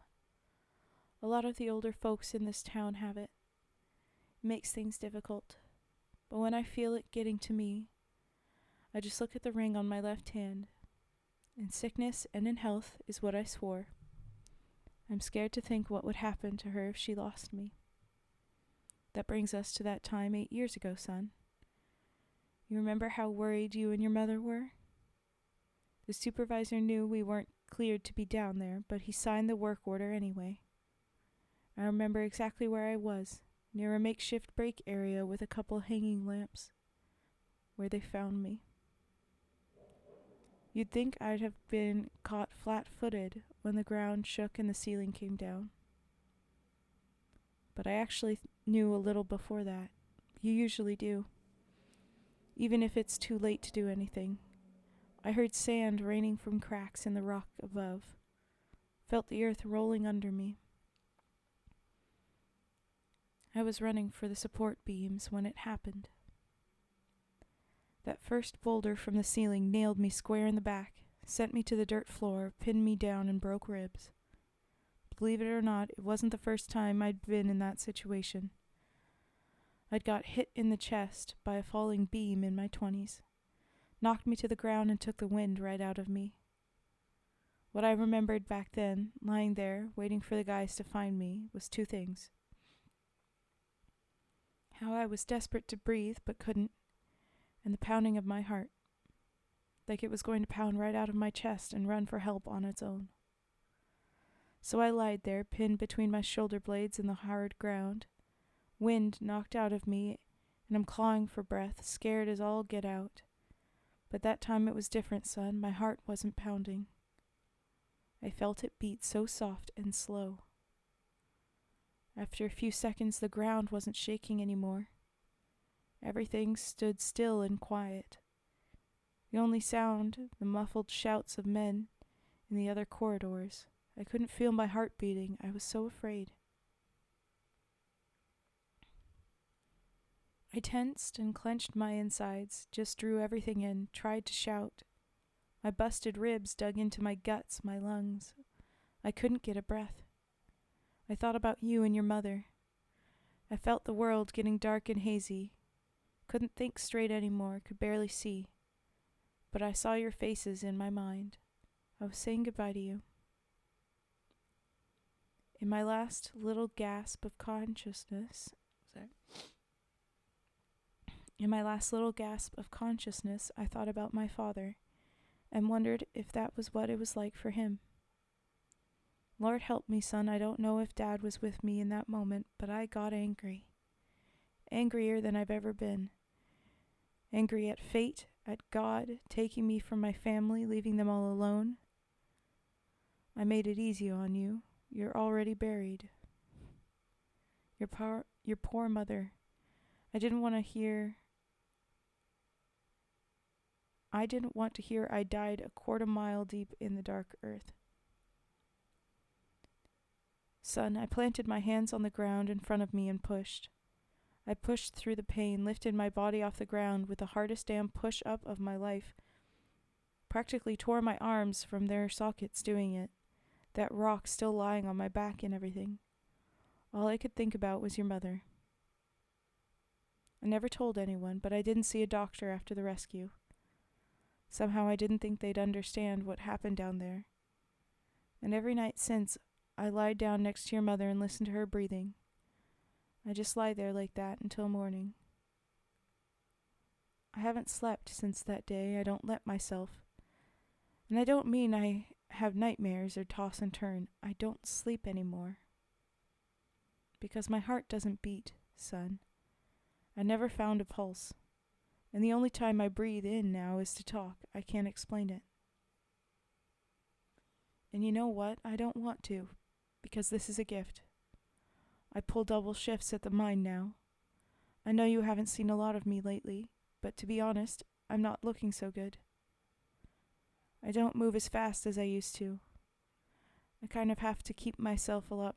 A lot of the older folks in this town have it. It makes things difficult. But when I feel it getting to me, I just look at the ring on my left hand. In sickness and in health is what I swore. I'm scared to think what would happen to her if she lost me. That brings us to that time 8 years ago, son. You remember how worried you and your mother were? The supervisor knew we weren't cleared to be down there, but he signed the work order anyway. I remember exactly where I was, near a makeshift break area with a couple hanging lamps, where they found me. You'd think I'd have been caught flat-footed when the ground shook and the ceiling came down. But I actually knew a little before that. You usually do. Even if it's too late to do anything. I heard sand raining from cracks in the rock above. Felt the earth rolling under me. I was running for the support beams when it happened. That first boulder from the ceiling nailed me square in the back, sent me to the dirt floor, pinned me down, and broke ribs. Believe it or not, it wasn't the first time I'd been in that situation. I'd got hit in the chest by a falling beam in my 20s. Knocked me to the ground and took the wind right out of me. What I remembered back then, lying there, waiting for the guys to find me, was 2 things. How I was desperate to breathe but couldn't, and the pounding of my heart, like it was going to pound right out of my chest and run for help on its own. So I lied there, pinned between my shoulder blades in the hard ground, wind knocked out of me, and I'm clawing for breath, scared as all get out. But that time it was different, son. My heart wasn't pounding. I felt it beat so soft and slow. After a few seconds, the ground wasn't shaking anymore. Everything stood still and quiet. The only sound, the muffled shouts of men in the other corridors. I couldn't feel my heart beating. I was so afraid. I tensed and clenched my insides, just drew everything in, tried to shout. My busted ribs dug into my guts, my lungs. I couldn't get a breath. I thought about you and your mother. I felt the world getting dark and hazy. Couldn't think straight anymore, could barely see. But I saw your faces in my mind. I was saying goodbye to you. In my last little gasp of consciousness, I thought about my father and wondered if that was what it was like for him. Lord help me, son, I don't know if Dad was with me in that moment, but I got angry. Angrier than I've ever been. Angry at fate, at God, taking me from my family, leaving them all alone. I made it easy on you. You're already buried. Your poor mother. I didn't want to hear I died a quarter mile deep in the dark earth. Son, I planted my hands on the ground in front of me and pushed. I pushed through the pain, lifted my body off the ground with the hardest damn push-up of my life. Practically tore my arms from their sockets doing it. That rock still lying on my back and everything. All I could think about was your mother. I never told anyone, but I didn't see a doctor after the rescue. Somehow I didn't think they'd understand what happened down there. And every night since, I lied down next to your mother and listened to her breathing. I just lie there like that until morning. I haven't slept since that day. I don't let myself. And I don't mean I have nightmares or toss and turn. I don't sleep anymore. Because my heart doesn't beat, son. I never found a pulse. And the only time I breathe in now is to talk. I can't explain it. And you know what? I don't want to. Because this is a gift. I pull double shifts at the mine now. I know you haven't seen a lot of me lately, but to be honest, I'm not looking so good. I don't move as fast as I used to. I kind of have to keep myself a lot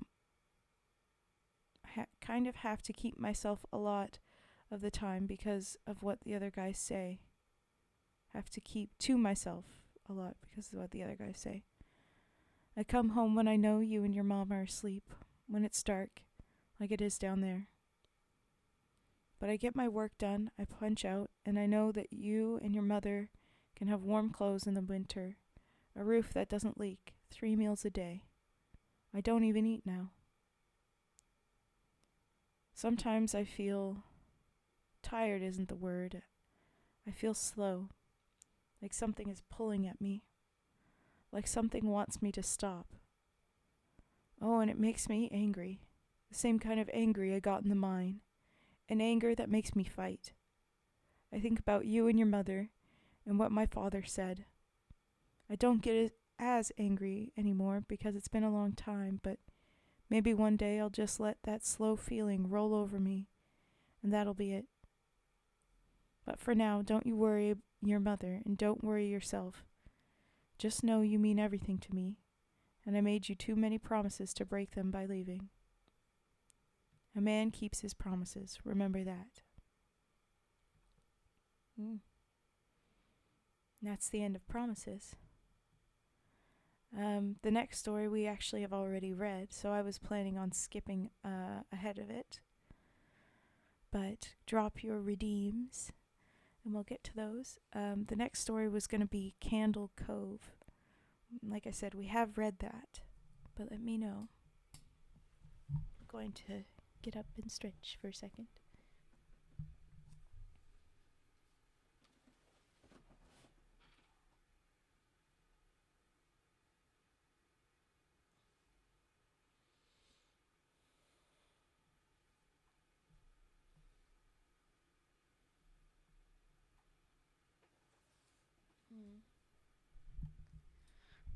of the time because of what the other guys say. Have to keep to myself a lot because of what the other guys say. I come home when I know you and your mom are asleep, when it's dark, like it is down there. But I get my work done, I punch out, and I know that you and your mother can have warm clothes in the winter, a roof that doesn't leak, 3 meals a day. I don't even eat now. Sometimes I feel tired isn't the word. I feel slow, like something is pulling at me, like something wants me to stop. Oh, and it makes me angry, the same kind of angry I got in the mine, an anger that makes me fight. I think about you and your mother and what my father said. I don't get as angry anymore because it's been a long time, but maybe one day I'll just let that slow feeling roll over me, and that'll be it. But for now, don't you worry your mother, and don't worry yourself. Just know you mean everything to me, and I made you too many promises to break them by leaving. A man keeps his promises, remember that. That's the end of promises. The next story we actually have already read, so I was planning on skipping ahead of it. But drop your redeems, and we'll get to those. The next story was going to be Candle Cove. Like I said, we have read that, but let me know. I'm going to get up and stretch for a second.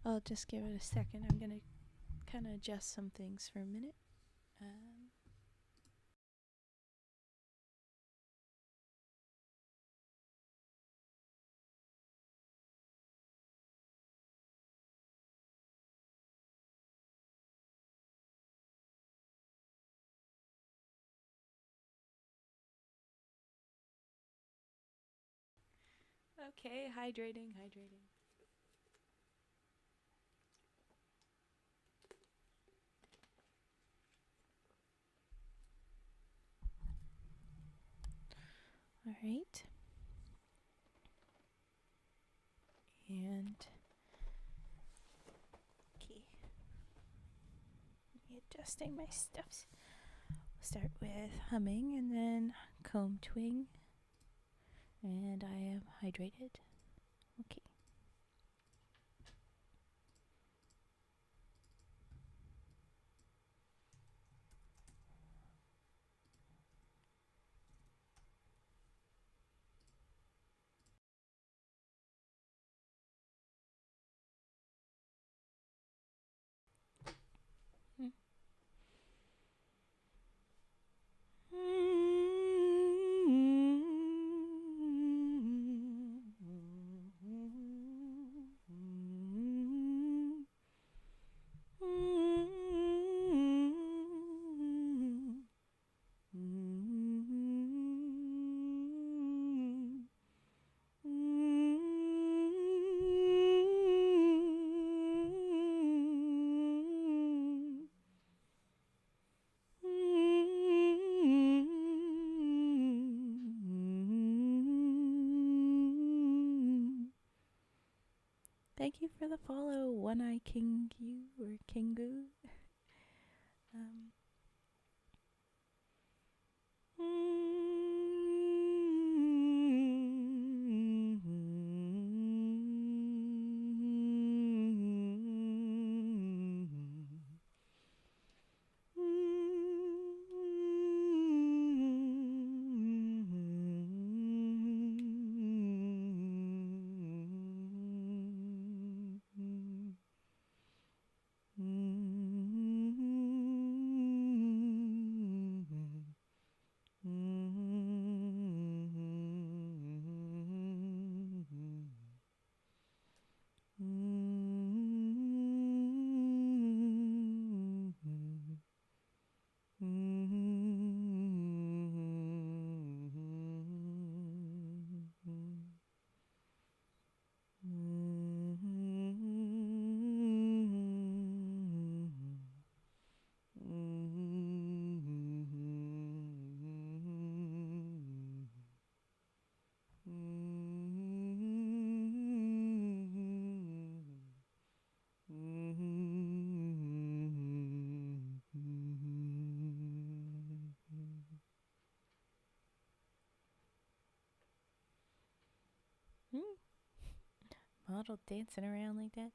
I'll just give it a second. I'm gonna kind of adjust some things for a minute. Okay, hydrating. All right. And okay, adjusting my stuffs. Start with humming and then comb twing. And I am hydrated. Okay. Thank you for the follow, One Eye King You or Kingu. Model dancing around like that.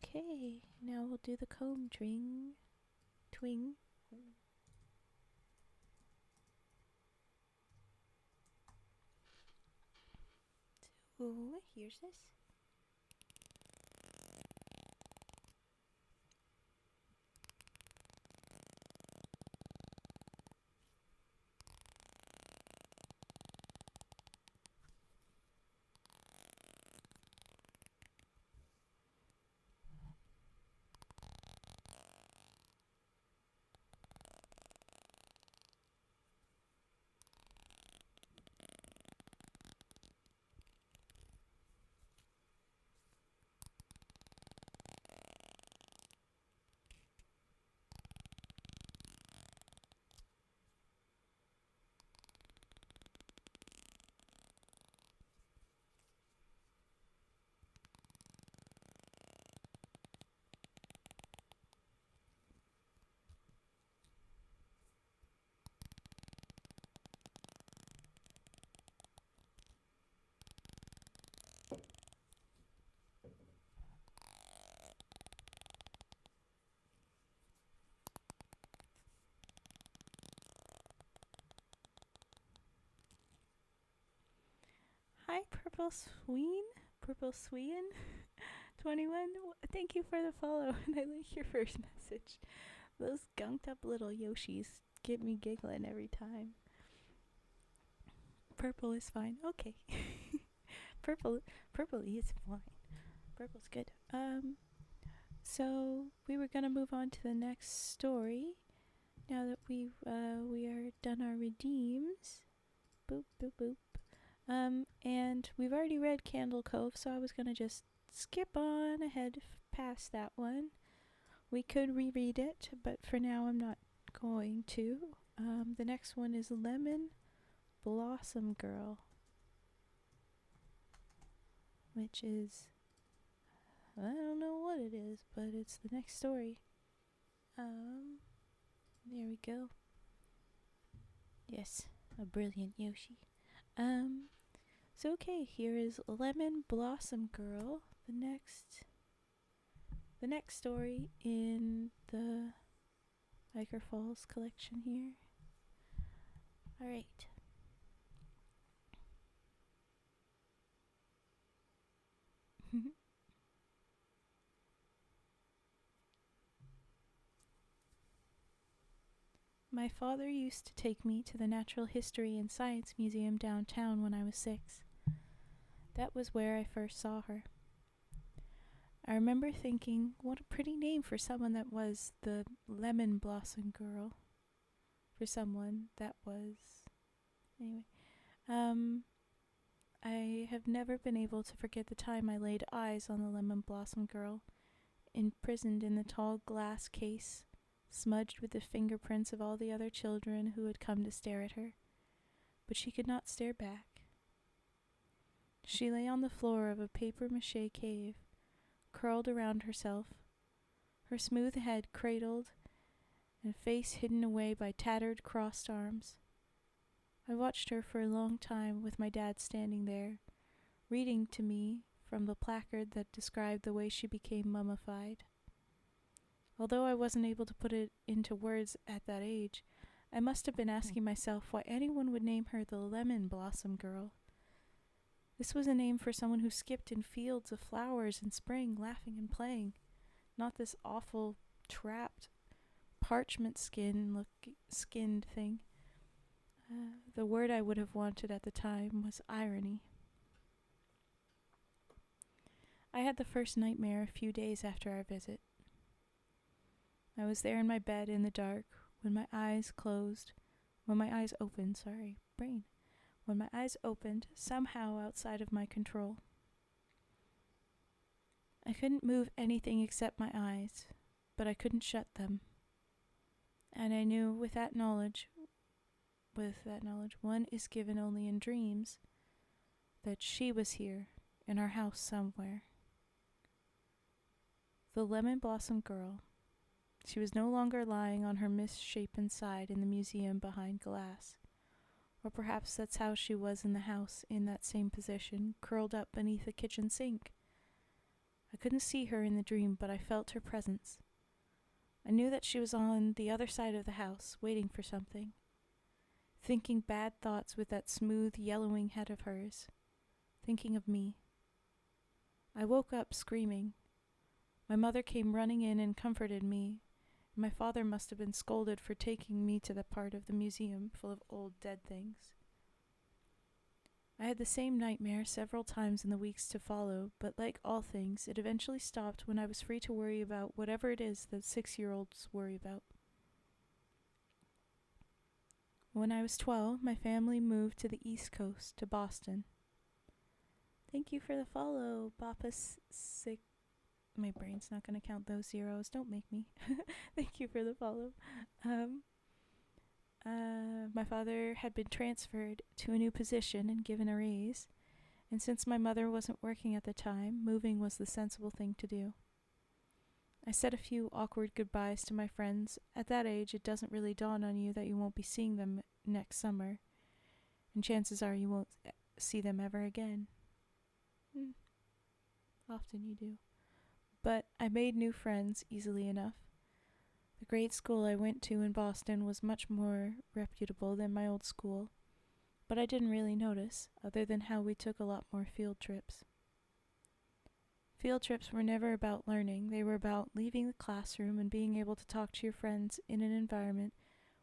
Okay, now we'll do the comb twing. So here's this. Purple Sween? Purple Sween? 21? Thank you for the follow, and I like your first message. Those gunked up little Yoshis get me giggling every time. Purple is fine. Okay. Purple is fine. Purple's good. So we were gonna move on to the next story. Now that we are done our redeems. Boop boop boop. And we've already read Candle Cove, so I was gonna just skip on ahead past that one. We could reread it, but for now I'm not going to. The next one is Lemon Blossom Girl, which is, I don't know what it is, but it's the next story. There we go. Yes, a brilliant Yoshi. So okay, here is Lemon Blossom Girl, the next story in the Ichor Falls collection here. Alright. My father used to take me to the Natural History and Science Museum downtown when I was 6. That was where I first saw her. I remember thinking, what a pretty name for someone that was the Lemon Blossom Girl. For someone that was... Anyway. I have never been able to forget the time I laid eyes on the Lemon Blossom Girl, imprisoned in the tall glass case, smudged with the fingerprints of all the other children who had come to stare at her. But she could not stare back. She lay on the floor of a papier-mâché cave, curled around herself, her smooth head cradled and face hidden away by tattered crossed arms. I watched her for a long time with my dad standing there, reading to me from the placard that described the way she became mummified. Although I wasn't able to put it into words at that age, I must have been asking myself why anyone would name her the Lemon Blossom Girl. This was a name for someone who skipped in fields of flowers in spring, laughing and playing, not this awful, trapped, skinned thing. The word I would have wanted at the time was irony. I had the first nightmare a few days after our visit. I was there in my bed in the dark when my eyes opened, somehow outside of my control. I couldn't move anything except my eyes, but I couldn't shut them. And I knew with that knowledge, one is given only in dreams, that she was here in our house somewhere. The Lemon Blossom Girl. She was no longer lying on her misshapen side in the museum behind glass. Or perhaps that's how she was in the house, in that same position, curled up beneath the kitchen sink. I couldn't see her in the dream, but I felt her presence. I knew that she was on the other side of the house, waiting for something. Thinking bad thoughts with that smooth, yellowing head of hers. Thinking of me. I woke up screaming. My mother came running in and comforted me. My father must have been scolded for taking me to the part of the museum full of old dead things. I had the same nightmare several times in the weeks to follow, but like all things, it eventually stopped when I was free to worry about whatever it is that 6-year-olds worry about. When I was 12, my family moved to the East Coast, to Boston. Thank you for the follow, My brain's not going to count those zeros. Don't make me. Thank you for the follow. My father had been transferred to a new position and given a raise, and since my mother wasn't working at the time, moving was the sensible thing to do. I said a few awkward goodbyes to my friends. At that age, it doesn't really dawn on you that you won't be seeing them next summer, and chances are you won't see them ever again. Often you do. But I made new friends easily enough. The grade school I went to in Boston was much more reputable than my old school, but I didn't really notice, other than how we took a lot more field trips. Field trips were never about learning. They were about leaving the classroom and being able to talk to your friends in an environment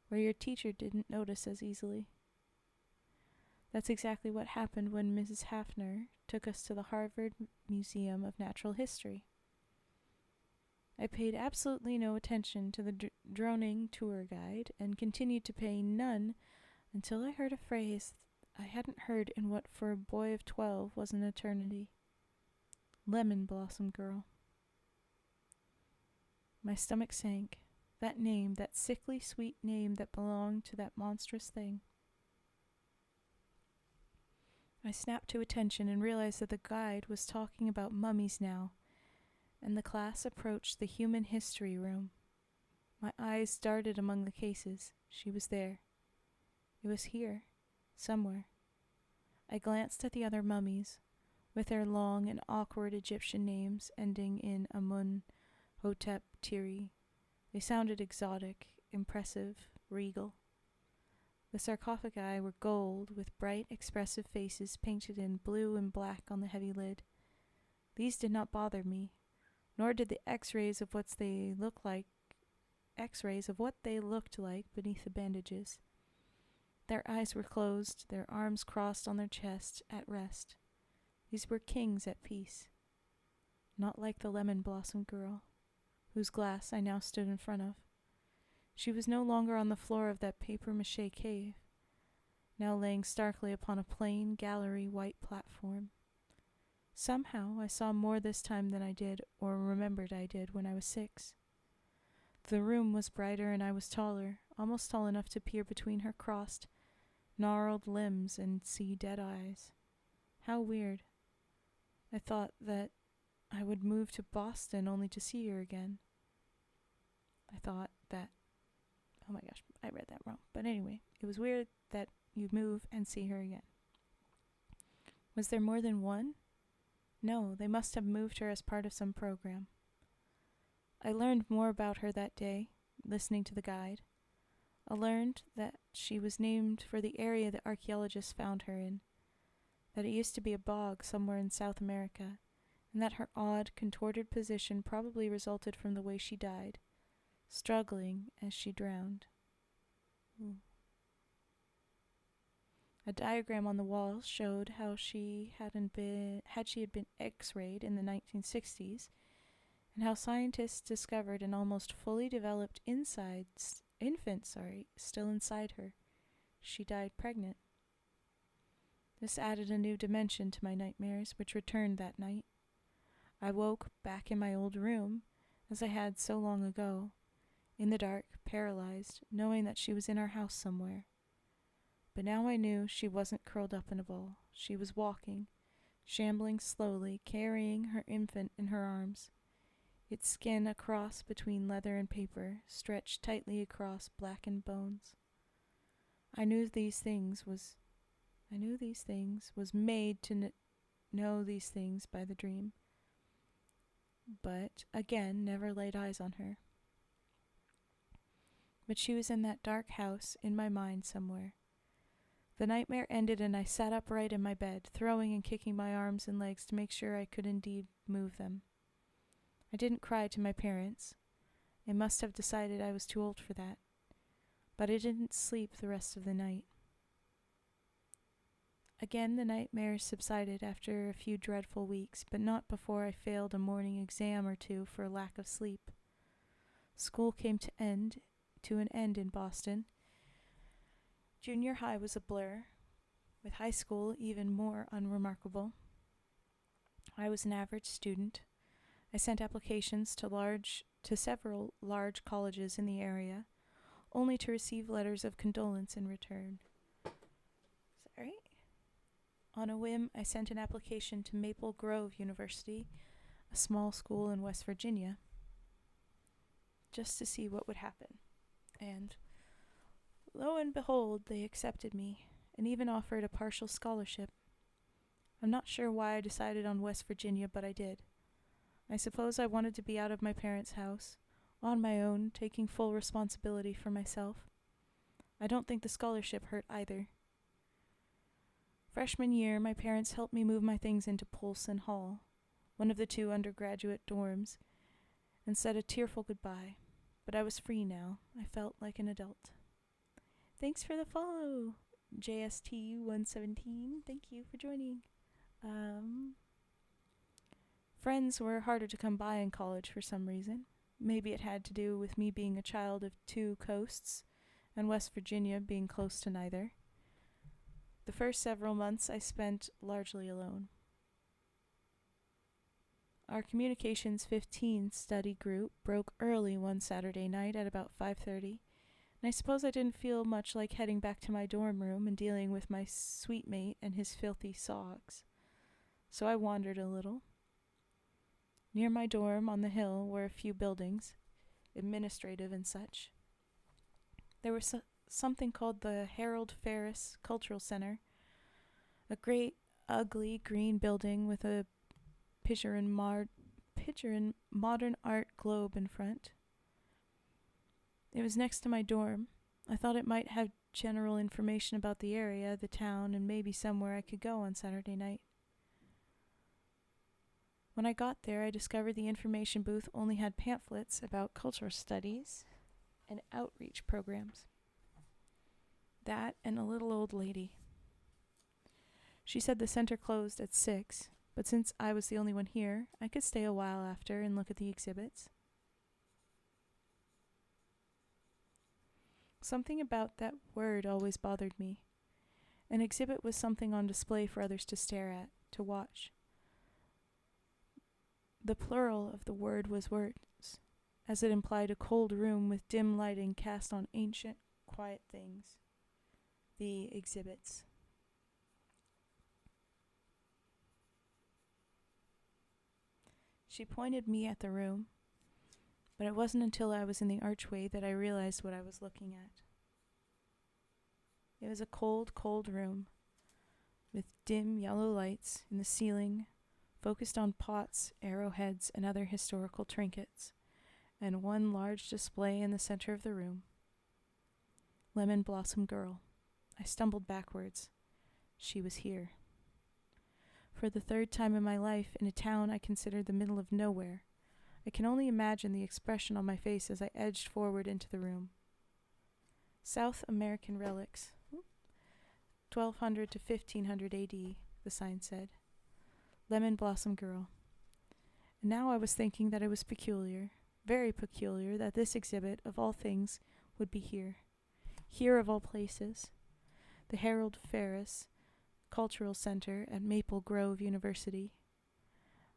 where your teacher didn't notice as easily. That's exactly what happened when Mrs. Hafner took us to the Harvard Museum of Natural History. I paid absolutely no attention to the droning tour guide and continued to pay none until I heard a phrase I hadn't heard in what for a boy of 12 was an eternity. Lemon Blossom Girl. My stomach sank. That name, that sickly sweet name that belonged to that monstrous thing. I snapped to attention and realized that the guide was talking about mummies now, and the class approached the human history room. My eyes darted among the cases. She was there. It was here, somewhere. I glanced at the other mummies, with their long and awkward Egyptian names ending in Amun, Hotep, Tiri. They sounded exotic, impressive, regal. The sarcophagi were gold, with bright, expressive faces painted in blue and black on the heavy lid. These did not bother me, nor did the X-rays of what they looked like beneath the bandages. Their eyes were closed, their arms crossed on their chests, at rest. These were kings at peace. Not like the Lemon Blossom Girl, whose glass I now stood in front of. She was no longer on the floor of that papier-mâché cave, now laying starkly upon a plain, gallery white platform. Somehow I saw more this time than I did, or remembered I did, when I was 6. The room was brighter and I was taller, almost tall enough to peer between her crossed, gnarled limbs and see dead eyes. How weird. I thought that I would move to Boston only to see her again. Oh my gosh, I read that wrong. But anyway, it was weird that you'd move and see her again. Was there more than one? No, they must have moved her as part of some program. I learned more about her that day, listening to the guide. I learned that she was named for the area that archaeologists found her in, that it used to be a bog somewhere in South America, and that her odd, contorted position probably resulted from the way she died, struggling as she drowned. Ooh. A diagram on the wall showed how she had been X-rayed in the 1960s, and how scientists discovered an almost fully developed infant still inside her. She died pregnant. This added a new dimension to my nightmares, which returned that night. I woke back in my old room, as I had so long ago, in the dark, paralyzed, knowing that she was in our house somewhere. But now I knew she wasn't curled up in a ball. She was walking, shambling slowly, carrying her infant in her arms, its skin a cross between leather and paper, stretched tightly across blackened bones. I knew these things was made to know these things by the dream, but again never laid eyes on her. But she was in that dark house in my mind somewhere. The nightmare ended and I sat upright in my bed, throwing and kicking my arms and legs to make sure I could indeed move them. I didn't cry to my parents. They must have decided I was too old for that. But I didn't sleep the rest of the night. Again, the nightmares subsided after a few dreadful weeks, but not before I failed a morning exam or two for lack of sleep. School came to an end in Boston. Junior high was a blur, with high school even more unremarkable. I was an average student. I sent applications to several large colleges in the area, only to receive letters of condolence in return. On a whim, I sent an application to Maple Grove University, a small school in West Virginia, just to see what would happen. And lo and behold, they accepted me, and even offered a partial scholarship. I'm not sure why I decided on West Virginia, but I did. I suppose I wanted to be out of my parents' house, on my own, taking full responsibility for myself. I don't think the scholarship hurt either. Freshman year, my parents helped me move my things into Polson Hall, one of the 2 undergraduate dorms, and said a tearful goodbye. But I was free now. I felt like an adult. Thanks for the follow, JST117. Thank you for joining. Friends were harder to come by in college for some reason. Maybe it had to do with me being a child of 2 coasts, and West Virginia being close to neither. The first several months I spent largely alone. Our Communications 15 study group broke early one Saturday night at about 5:30, and I suppose I didn't feel much like heading back to my dorm room and dealing with my suite mate and his filthy socks. So I wandered a little. Near my dorm on the hill were a few buildings, administrative and such. There was something called the Harold Ferris Cultural Center, a great, ugly green building with a picture in modern art globe in front. It was next to my dorm. I thought it might have general information about the area, the town, and maybe somewhere I could go on Saturday night. When I got there, I discovered the information booth only had pamphlets about cultural studies and outreach programs. That and a little old lady. She said the center closed at 6, but since I was the only one here, I could stay a while after and look at the exhibits. Something about that word always bothered me. An exhibit was something on display for others to stare at, to watch. The plural of the word was words, as it implied a cold room with dim lighting cast on ancient, quiet things. The exhibits. She pointed me at the room, but it wasn't until I was in the archway that I realized what I was looking at. It was a cold, cold room, with dim yellow lights in the ceiling, focused on pots, arrowheads, and other historical trinkets, and one large display in the center of the room. Lemon Blossom Girl. I stumbled backwards. She was here. For the 3rd time in my life, in a town I considered the middle of nowhere. I can only imagine the expression on my face as I edged forward into the room. South American relics. 1200 to 1500 AD, the sign said. Lemon Blossom Girl. And now I was thinking that it was peculiar, very peculiar, that this exhibit, of all things, would be here. Here of all places. The Harold Ferris Cultural Center at Maple Grove University.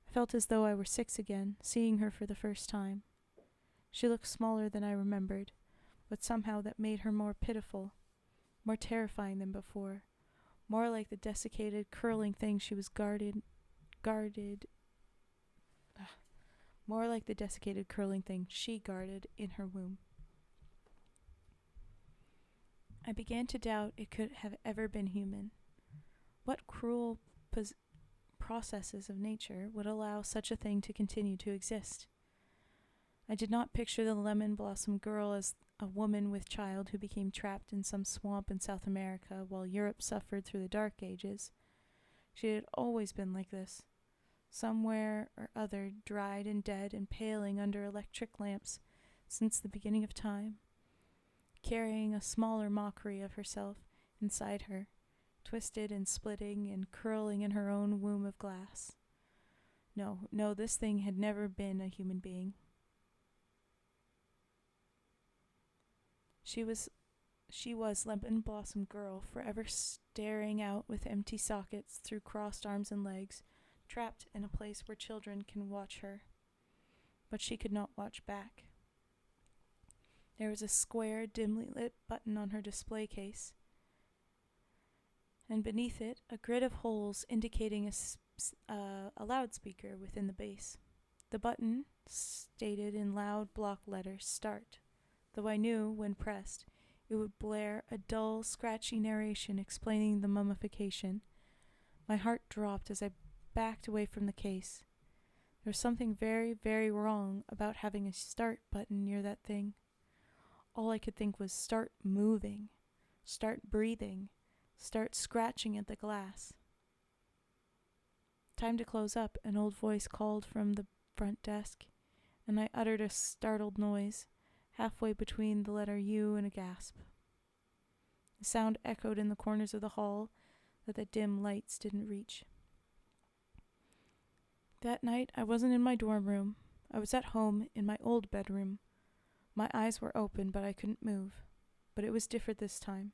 I felt as though I were 6 again, seeing her for the first time. She looked smaller than I remembered, but somehow that made her more pitiful, more terrifying than before, more like the desiccated, curling thing she was more like the desiccated, curling thing she guarded in her womb. I began to doubt it could have ever been human. What cruel processes of nature would allow such a thing to continue to exist? I did not picture the Lemon Blossom Girl as a woman with child who became trapped in some swamp in South America while Europe suffered through the Dark Ages. She had always been like this, somewhere or other dried and dead and paling under electric lamps since the beginning of time, carrying a smaller mockery of herself inside her, twisted and splitting and curling in her own womb of glass. No, this thing had never been a human being. She was Lemon Blossom Girl, forever staring out with empty sockets through crossed arms and legs, trapped in a place where children can watch her. But she could not watch back. There was a square, dimly lit button on her display case, and beneath it a grid of holes indicating a loudspeaker within the base. The button stated in loud block letters, "Start," though I knew, when pressed, it would blare a dull, scratchy narration explaining the mummification. My heart dropped as I backed away from the case. There was something very, very wrong about having a start button near that thing. All I could think was start moving, start breathing, start scratching at the glass. Time to close up, an old voice called from the front desk, and I uttered a startled noise, halfway between the letter U and a gasp. The sound echoed in the corners of the hall that the dim lights didn't reach. That night, I wasn't in my dorm room. I was at home in my old bedroom. My eyes were open, but I couldn't move. But it was different this time.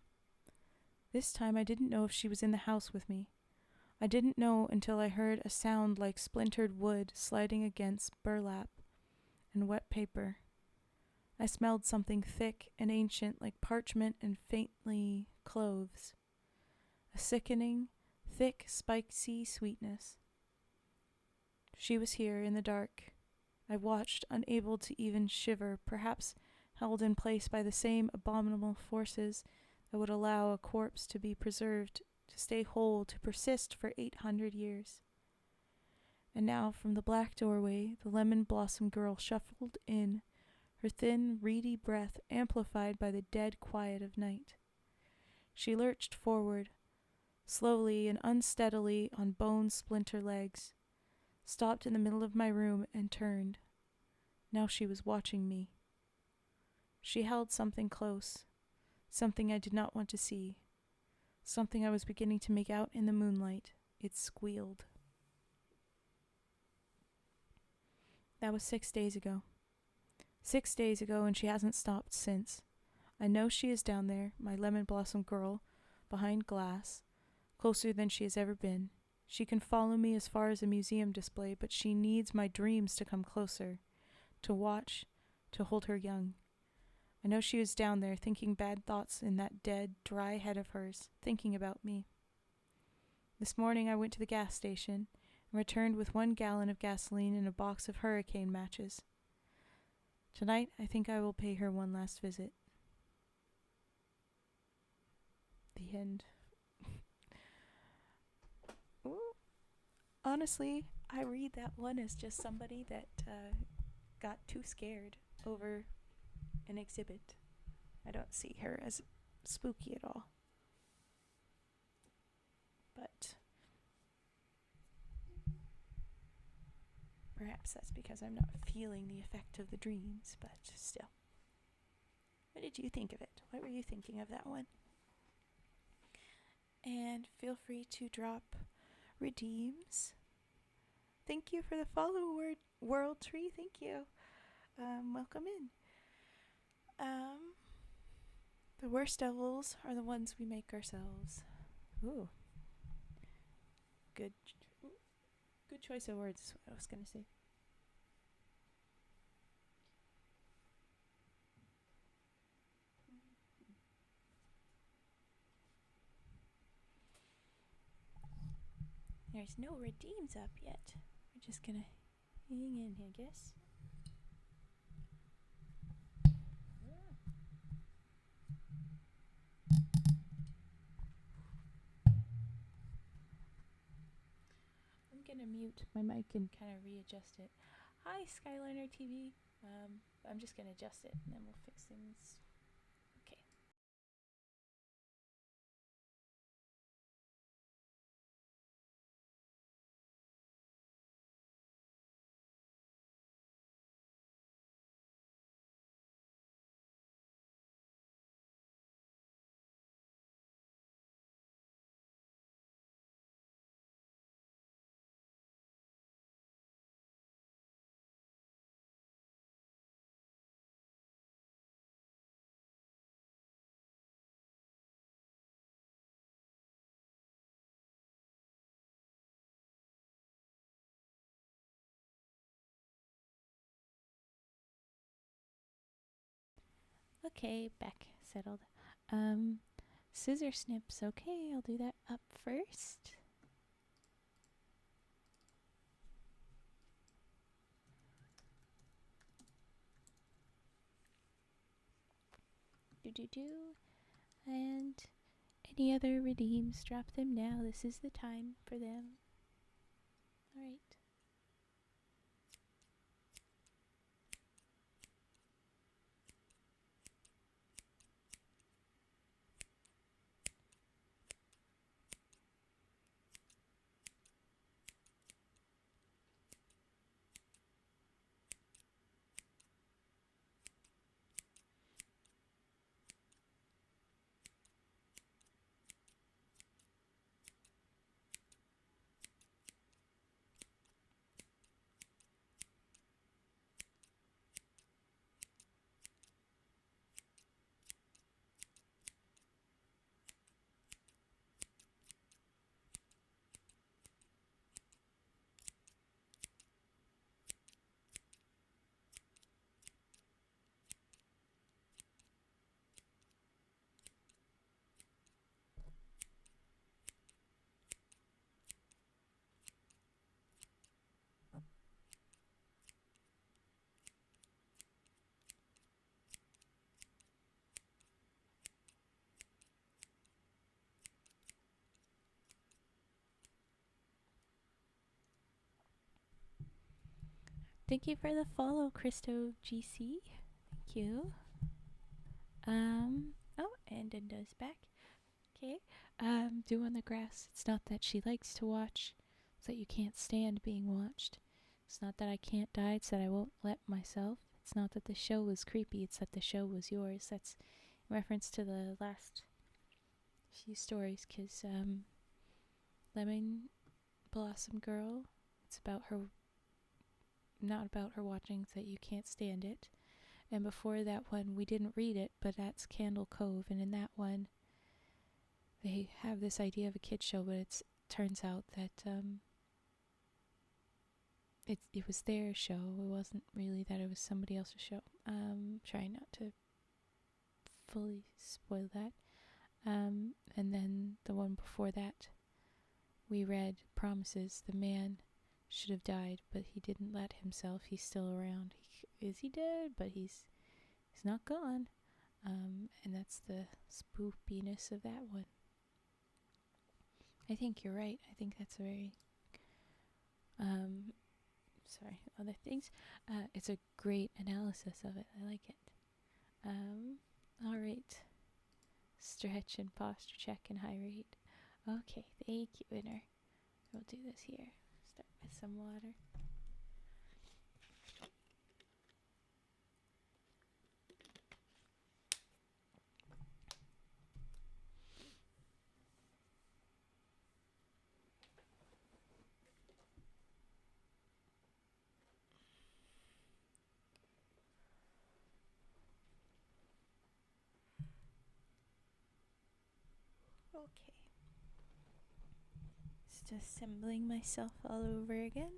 This time, I didn't know if she was in the house with me. I didn't know until I heard a sound like splintered wood sliding against burlap and wet paper. I smelled something thick and ancient like parchment and faintly cloves. A sickening, thick, spicy sweetness. She was here in the dark. I watched, unable to even shiver, perhaps held in place by the same abominable forces that would allow a corpse to be preserved, to stay whole, to persist for 800 years. And now, from the black doorway, the lemon blossom girl shuffled in, her thin, reedy breath amplified by the dead quiet of night. She lurched forward, slowly and unsteadily on bone-splinter legs, stopped in the middle of my room and turned. Now she was watching me. She held something close, something I did not want to see, something I was beginning to make out in the moonlight. It squealed. That was 6 days ago. 6 days ago, and she hasn't stopped since. I know she is down there, my lemon blossom girl, behind glass, closer than she has ever been. She can follow me as far as a museum display, but she needs my dreams to come closer, to watch, to hold her young. I know she was down there, thinking bad thoughts in that dead, dry head of hers, thinking about me. This morning I went to the gas station and returned with 1 gallon of gasoline and a box of hurricane matches. Tonight, I think I will pay her one last visit. The end. Honestly, I read that one as just somebody that got too scared over an exhibit. I don't see her as spooky at all. But perhaps that's because I'm not feeling the effect of the dreams, but still. What did you think of it? What were you thinking of that one? And feel free to drop redeems. Thank you for the follow, World Tree. Thank you. Welcome in. The worst devils are the ones we make ourselves. Ooh. Good choice of words is what I was going to say. There's no redeems up yet. We're just gonna hang in, I guess. I'm gonna mute my mic and kind of readjust it. Hi, Skyliner TV. I'm just gonna adjust it and then we'll fix things. Okay. Okay, back settled. Scissor snips. Okay, I'll do that up first. And any other redeems, drop them now. This is the time for them. Alright. Thank you for the follow, Christo GC. Thank you. Oh, and Enda's back. Okay. DewOnTheGrass. It's not that she likes to watch, it's that you can't stand being watched. It's not that I can't die, it's that I won't let myself. It's not that the show was creepy, it's that the show was yours. That's in reference to the last few stories, because Lemon Blossom Girl, it's about her, not about her watching, it's that you can't stand it. And before that one, we didn't read it, but that's Candle Cove, and in that one, they have this idea of a kid show, but it turns out that it was their show. It wasn't really that it was somebody else's show. Trying not to fully spoil that. And then the one before that, we read Promises. The man should have died, but he didn't let himself. He's still around. Is he dead? But he's not gone. And that's the spoopiness of that one. I think you're right. I think that's a very other things. It's a great analysis of it. I like it. All right. Stretch and posture check and high rate. Okay, thank you, Winner. We'll do this here. Start with some water. Okay. Just assembling myself all over again.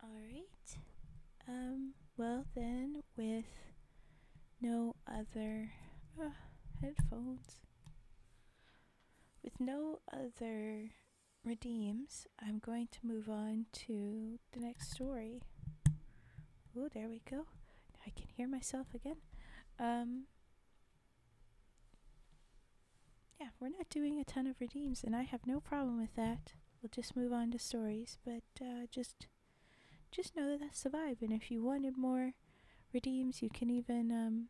Alright. Well then, with no other headphones. With no other redeems, I'm going to move on to the next story. Oh, there we go. I can hear myself again. Yeah, we're not doing a ton of redeems, and I have no problem with that. We'll just move on to stories, but just know that that's the vibe. And if you wanted more redeems, you can even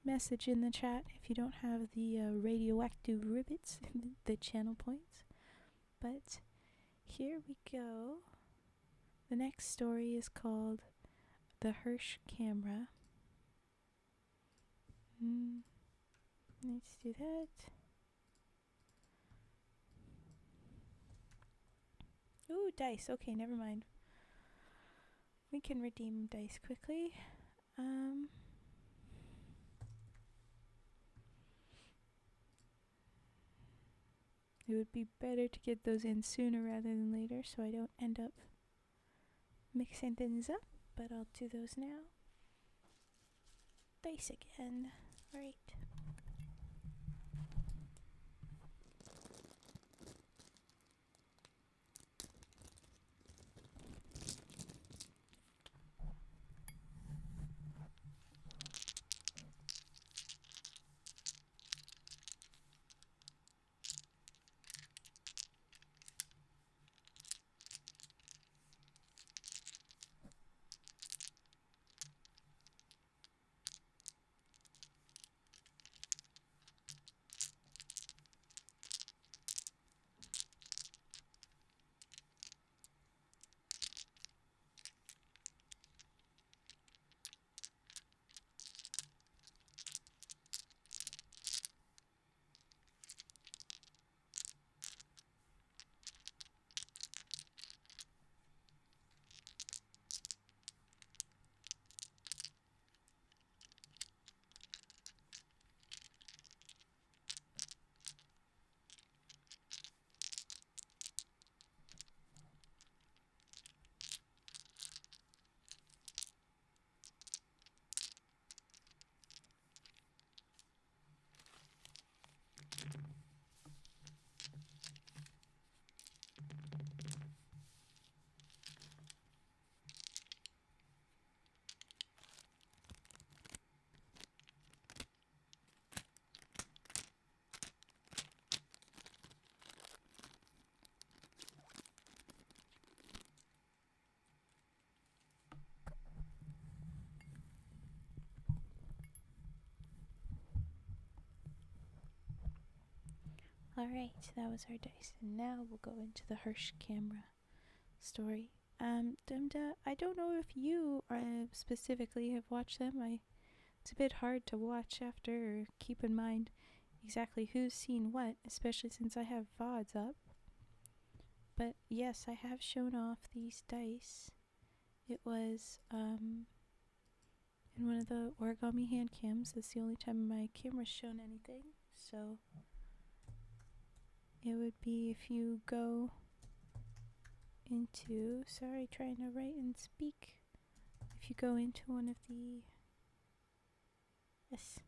message in the chat if you don't have the radioactive ribbits, the channel points. But here we go. The next story is called The Hirsch Camera. Let's do that. Ooh, dice. Okay, never mind. We can redeem dice quickly. It would be better to get those in sooner rather than later so I don't end up mixing things up, but I'll do those now. Dice again. Alright. Alright, that was our dice. And now we'll go into the Hirsch Camera story. Dumda, I don't know if you specifically have watched them. It's a bit hard to watch after or keep in mind exactly who's seen what, especially since I have VODs up. But yes, I have shown off these dice. It was in one of the origami hand cams. That's the only time my camera's shown anything. So it would be if you go into, sorry, trying to write and speak. If you go into one of the, yes,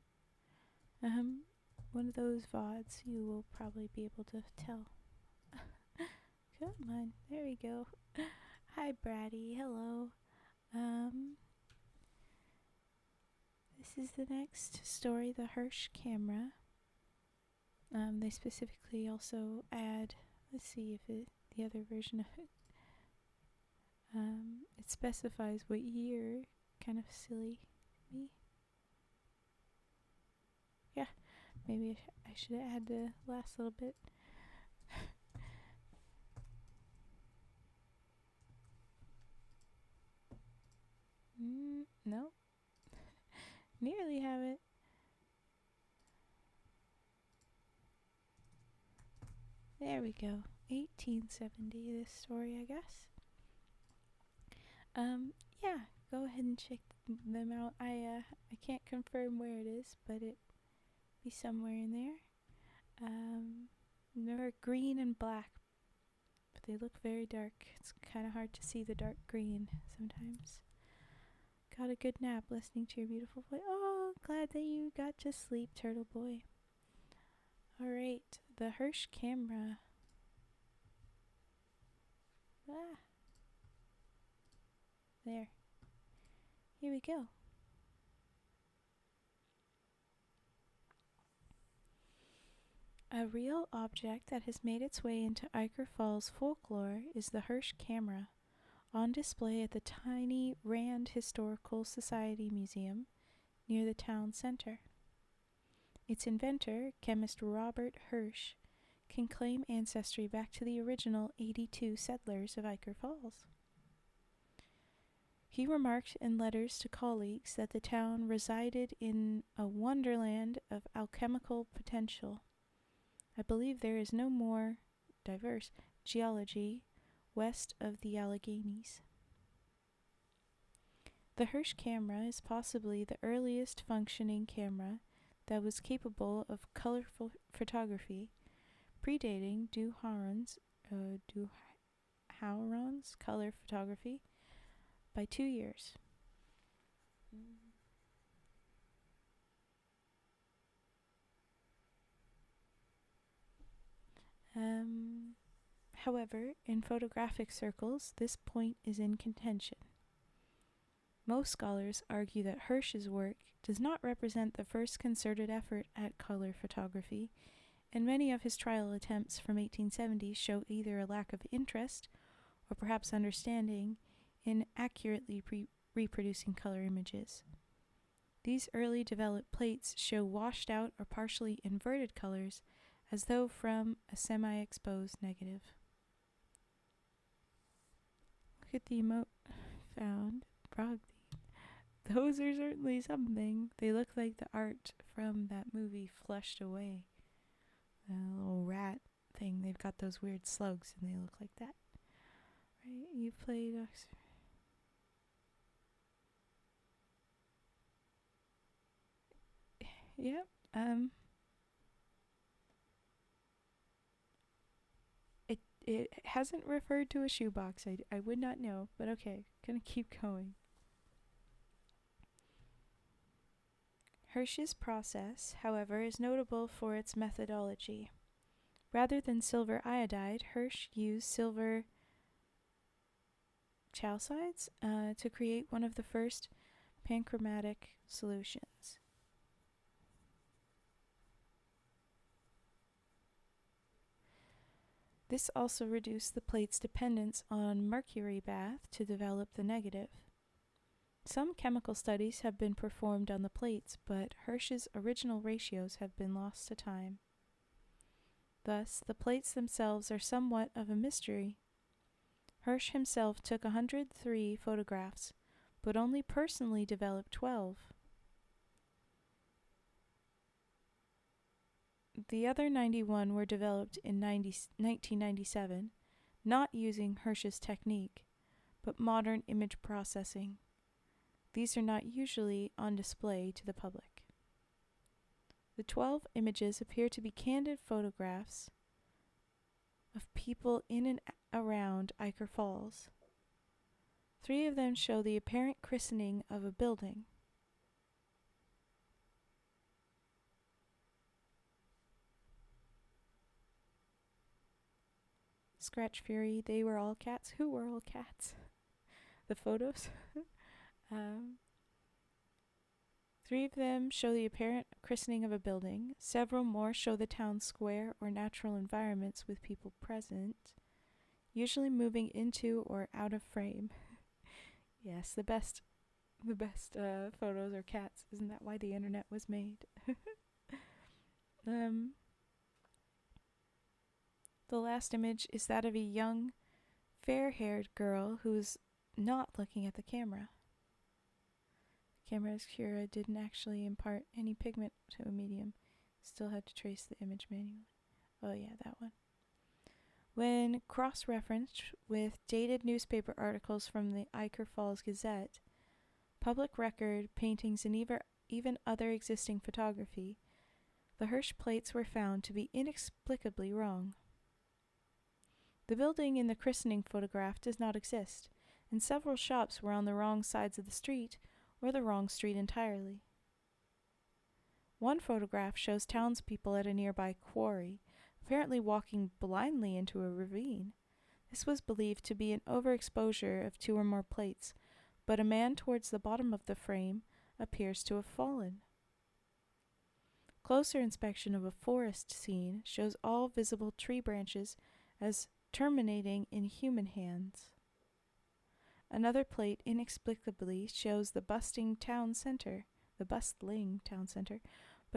one of those VODs, you will probably be able to tell. Come on, there we go. Hi, Bratty, hello. This is the next story, the Hirsch Camera. They specifically also add, let's see if the other version of it, it specifies what year. Kind of silly me. Yeah, maybe I should have had the last little bit. No. Nearly have it. There we go. 1870, this story, I guess. Yeah, go ahead and check them out. I can't confirm where it is, but it be somewhere in there. They're green and black, but they look very dark. It's kind of hard to see the dark green sometimes. Got a good nap listening to your beautiful voice. Oh, glad that you got to sleep, Turtle Boy. Alright, the Hirsch Camera. There. Here we go. A real object that has made its way into Ichor Falls folklore is the Hirsch Camera, on display at the tiny Rand Historical Society Museum near the town center. Its inventor, chemist Robert Hirsch, can claim ancestry back to the original 82 settlers of Ichor Falls. He remarked in letters to colleagues that the town resided in a wonderland of alchemical potential. I believe there is no more diverse geology west of the Alleghenies. The Hirsch camera is possibly the earliest functioning camera that was capable of colorful photography, predating DewHaron's color photography by 2 years. However, in photographic circles, this point is in contention. Most scholars argue that Hirsch's work does not represent the first concerted effort at color photography, and many of his trial attempts from 1870 show either a lack of interest or perhaps understanding in accurately reproducing color images. These early developed plates show washed out or partially inverted colors as though from a semi-exposed negative. Look at the emote found. Brogby. Those are certainly something. They look like the art from that movie Flushed Away. The little rat thing. They've got those weird slugs and they look like that. Right? You played Oxford. Yep. It hasn't referred to a shoebox. I would not know, but okay, gonna keep going. Hirsch's process, however, is notable for its methodology. Rather than silver iodide, Hirsch used silver chalcides to create one of the first panchromatic solutions. This also reduced the plate's dependence on mercury bath to develop the negative. Some chemical studies have been performed on the plates, but Hirsch's original ratios have been lost to time. Thus, the plates themselves are somewhat of a mystery. Hirsch himself took 103 photographs, but only personally developed 12. The other 91 were developed in 1997, not using Hirsch's technique, but modern image processing. These are not usually on display to the public. The 12 images appear to be candid photographs of people in and around Ichor Falls. 3 of them show the apparent christening of a building. Scratch Fury, they were all cats. Who were all cats? The photos. 3 of them show the apparent christening of a building. Several more show the town square or natural environments with people present, usually moving into or out of frame. Yes, the best photos are cats. Isn't that why the internet was made? The last image is that of a young, fair-haired girl who's not looking at the camera. The camera's cura didn't actually impart any pigment to a medium. Still had to trace the image manually. Oh yeah, that one. When cross-referenced with dated newspaper articles from the Ichor Falls Gazette, public record, paintings, and even other existing photography, the Hirsch plates were found to be inexplicably wrong. The building in the christening photograph does not exist, and several shops were on the wrong sides of the street or the wrong street entirely. One photograph shows townspeople at a nearby quarry, apparently walking blindly into a ravine. This was believed to be an overexposure of 2 or more plates, but a man towards the bottom of the frame appears to have fallen. Closer inspection of a forest scene shows all visible tree branches as terminating in human hands. Another plate inexplicably shows the bustling town center, but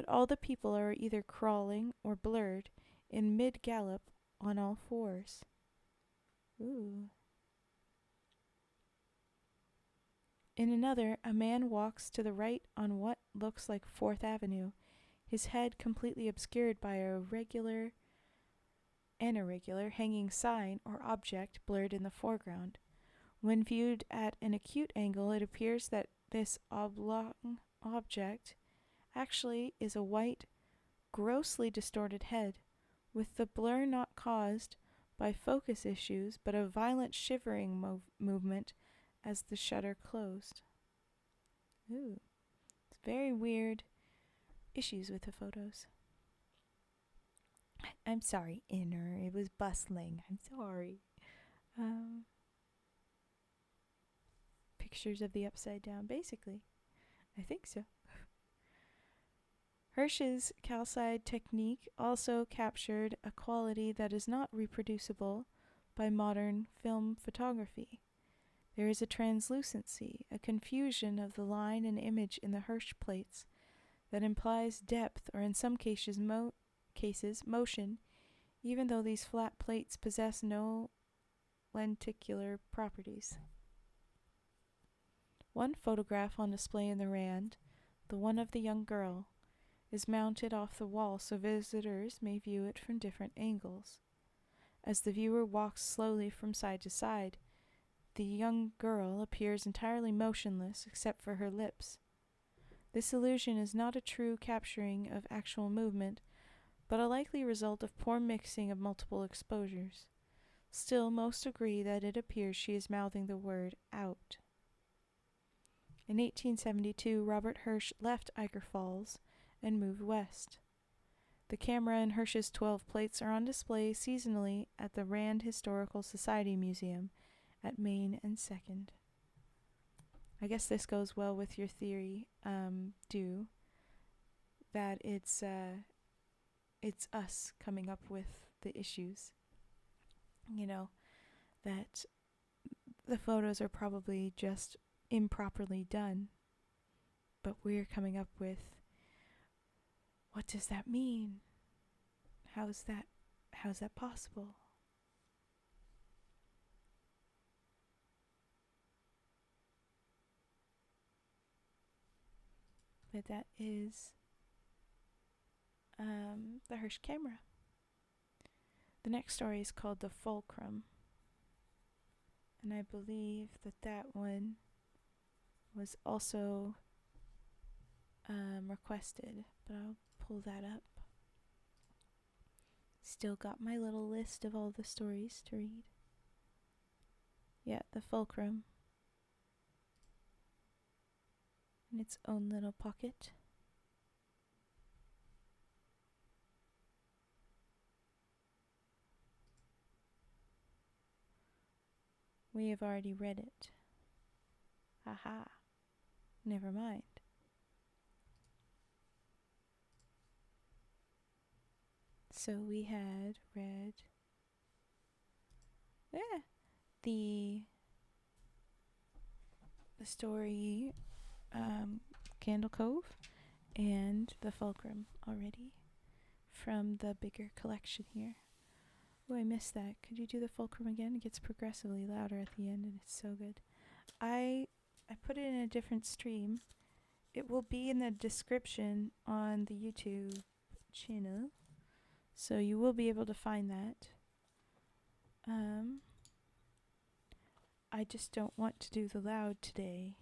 all the people are either crawling or blurred in mid-gallop on all 4s. Ooh. In another, a man walks to the right on what looks like 4th Avenue, his head completely obscured by an irregular hanging sign or object blurred in the foreground. When viewed at an acute angle, it appears that this oblong object actually is a white, grossly distorted head, with the blur not caused by focus issues but a violent shivering movement as the shutter closed. Ooh, it's very weird issues with the photos. I'm sorry, Inner. It was bustling. I'm sorry. Pictures of the upside down, basically. I think so. Hirsch's calcite technique also captured a quality that is not reproducible by modern film photography. There is a translucency, a confusion of the line and image in the Hirsch plates that implies depth or in some cases motion, even though these flat plates possess no lenticular properties. One photograph on display in the Rand, the one of the young girl, is mounted off the wall so visitors may view it from different angles. As the viewer walks slowly from side to side, the young girl appears entirely motionless except for her lips. This illusion is not a true capturing of actual movement, but a likely result of poor mixing of multiple exposures. Still, most agree that it appears she is mouthing the word out. In 1872, Robert Hirsch left Ichor Falls and moved west. The camera and Hirsch's 12 plates are on display seasonally at the Rand Historical Society Museum at Main and 2nd. I guess this goes well with your theory, Dew, that it's us coming up with the issues. You know, that the photos are probably just improperly done, but we're coming up with, what does that mean? How's that how's that possible? But that is the Hirsch Camera. The next story is called The Fulcrum. And I believe that one was also requested, but I'll pull that up. Still got my little list of all the stories to read. Yeah, The Fulcrum. In its own little pocket. We have already read it. Haha. Never mind. So we had read the story Candle Cove and The Fulcrum already from the bigger collection here. Oh, I missed that. Could you do The Fulcrum again? It gets progressively louder at the end and it's so good. I put it in a different stream. It will be in the description on the YouTube channel. So you will be able to find that. I just don't want to do the loud today.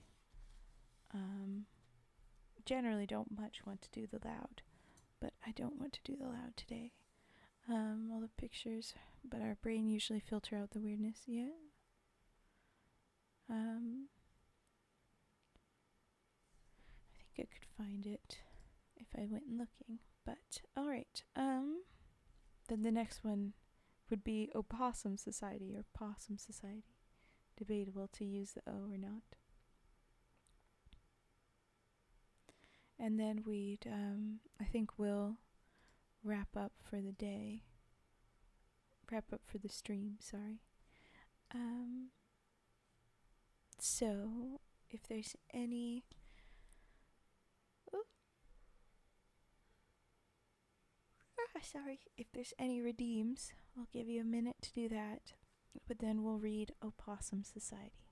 Generally don't much want to do the loud, but I don't want to do the loud today. All the pictures, but our brain usually filter out the weirdness. Yeah. I think I could find it if I went looking, but alright. Then the next one would be Opossum Society or Possum Society. Debatable to use the O or not. And then we'd, I think we'll wrap up for the day. Wrap up for the stream, sorry. So, if there's any... sorry. If there's any redeems, I'll give you a minute to do that. But then we'll read Opossum Society.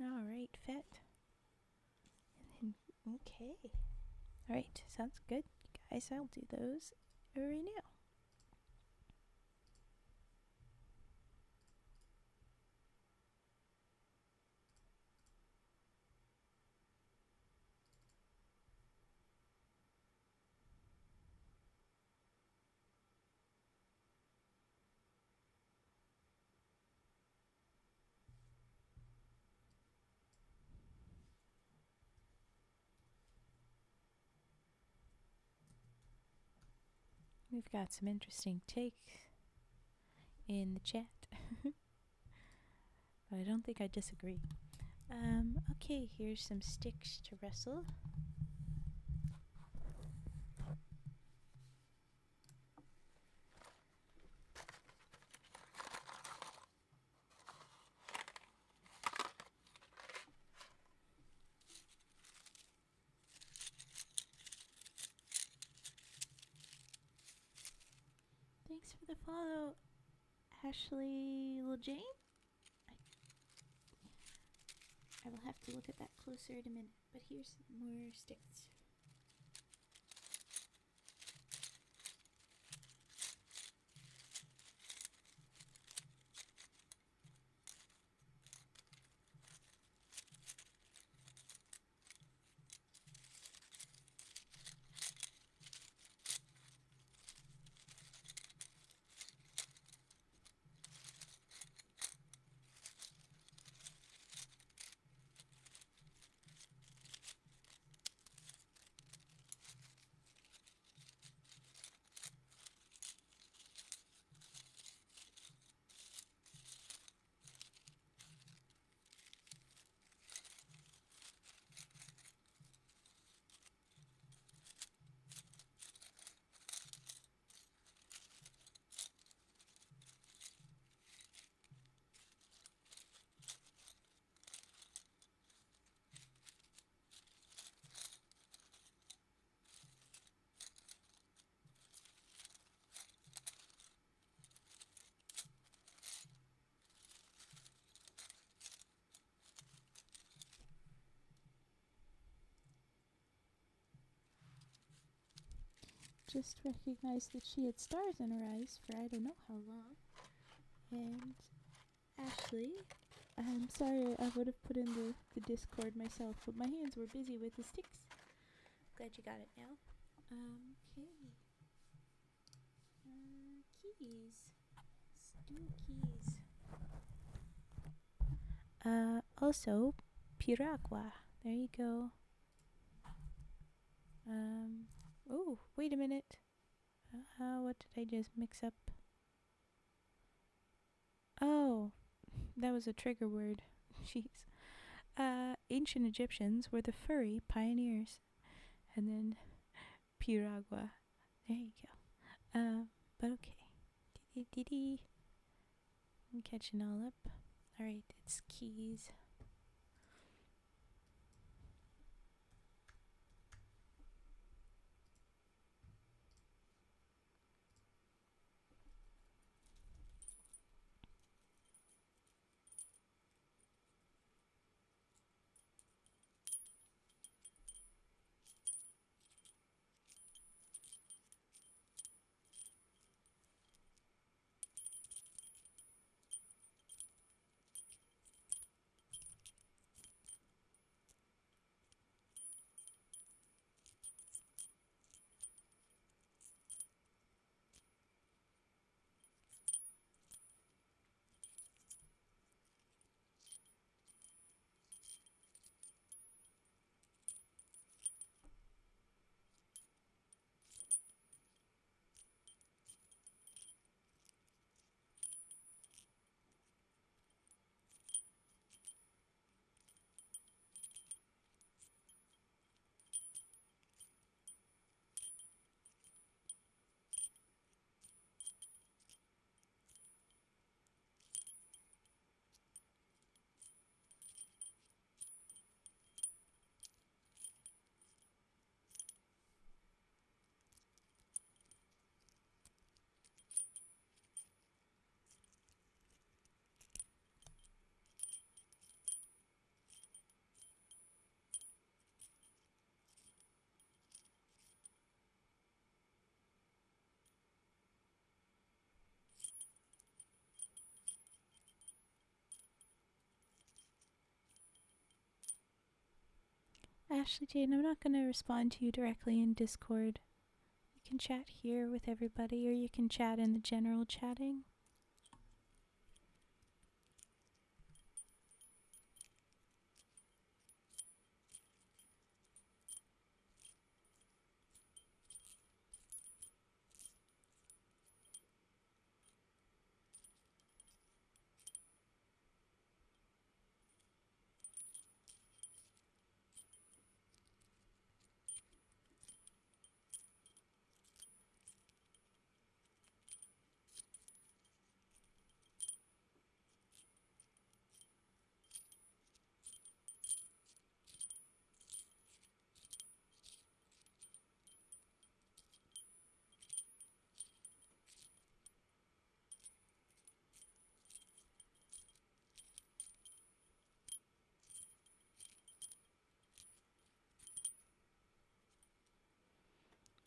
Alright, Fet. And then, okay. Alright, sounds good. Guys, I'll do those right now. We've got some interesting takes in the chat. But I don't think I disagree. Okay, here's some sticks to wrestle. Thanks for the follow, Ashley Jane. I will have to look at that closer in a minute, but here's more sticks. just recognized that she had stars in her eyes for I don't know how long. And Ashley, I'm sorry, I would have put in the Discord myself, but my hands were busy with the sticks. Glad you got it now. Okay. Keys. Stew keys. Also, piragua. There you go. Oh, wait a minute. What did I just mix up? Oh, that was a trigger word. Jeez. Ancient Egyptians were the furry pioneers. And then piragua. There you go. But okay. I'm catching all up. Alright, it's keys. Ashley Jane, I'm not going to respond to you directly in Discord. You can chat here with everybody, or you can chat in the general chatting.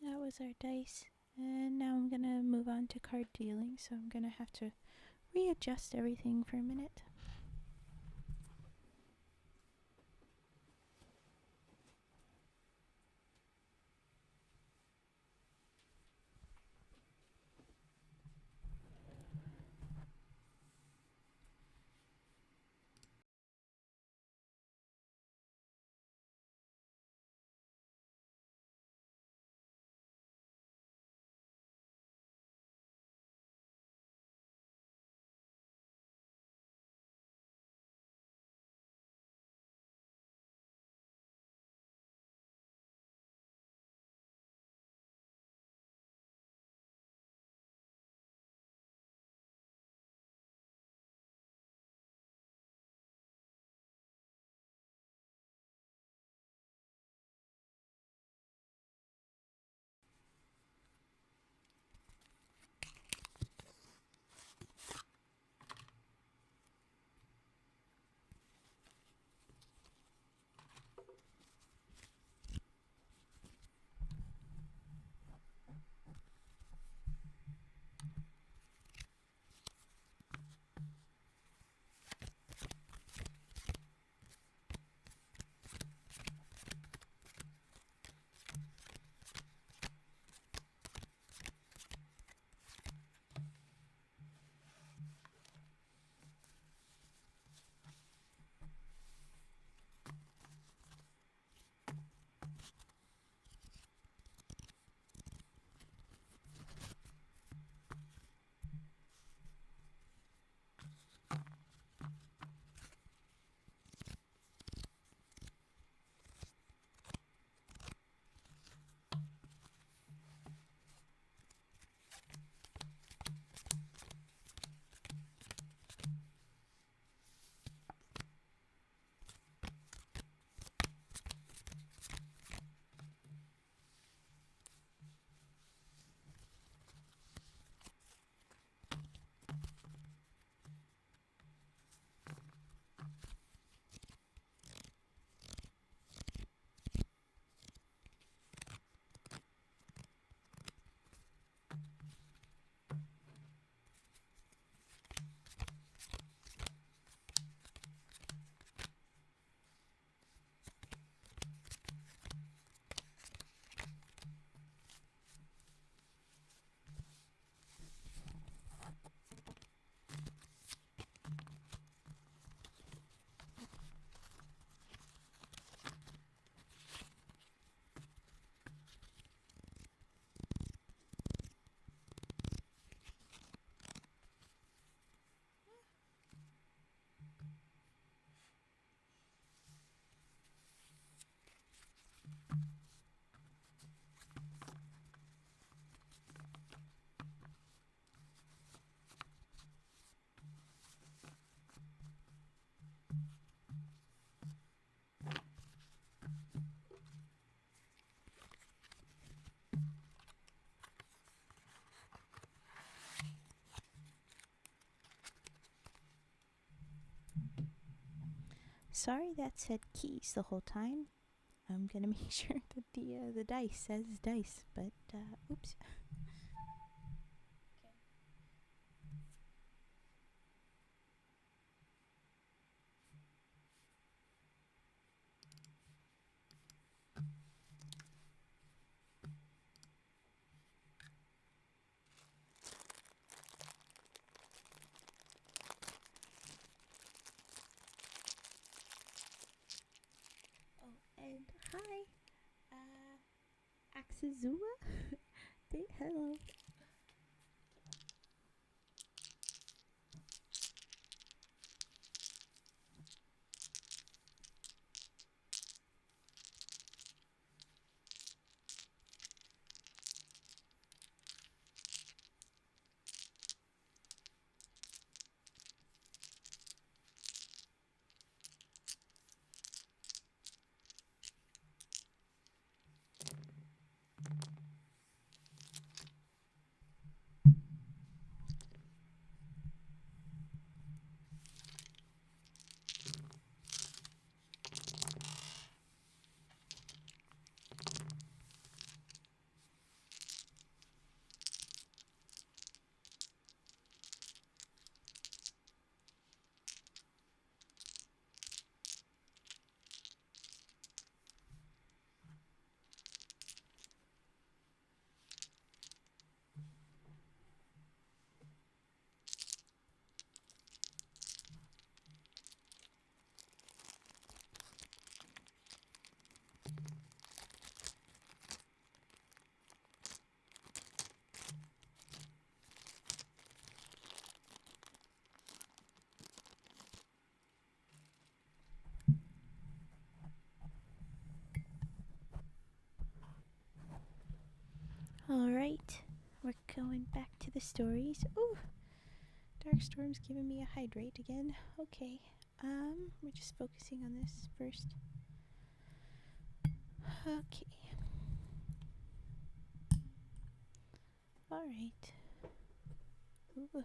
That was our dice. And now I'm going to move on to card dealing, so I'm going to have to readjust everything for a minute. sorry that said keys the whole time. I'm gonna make sure that the dice says dice, but oops. Oh, and hi, Axazua. Hello. Alright, we're going back to the stories. Ooh, Darkstorm's giving me a hydrate again. Okay, we're just focusing on this first. Okay. Alright. Ooh.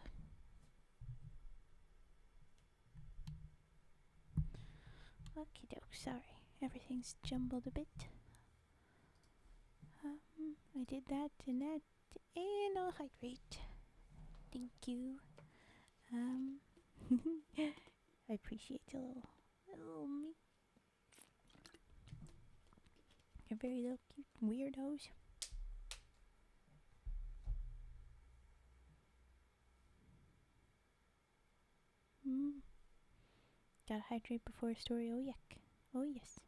Okie doke, sorry. Everything's jumbled a bit. I did that and that, and I'll hydrate. Thank you. I appreciate a little me. You're very little cute weirdos. Gotta hydrate before a story. Oh, yuck. Oh, yes.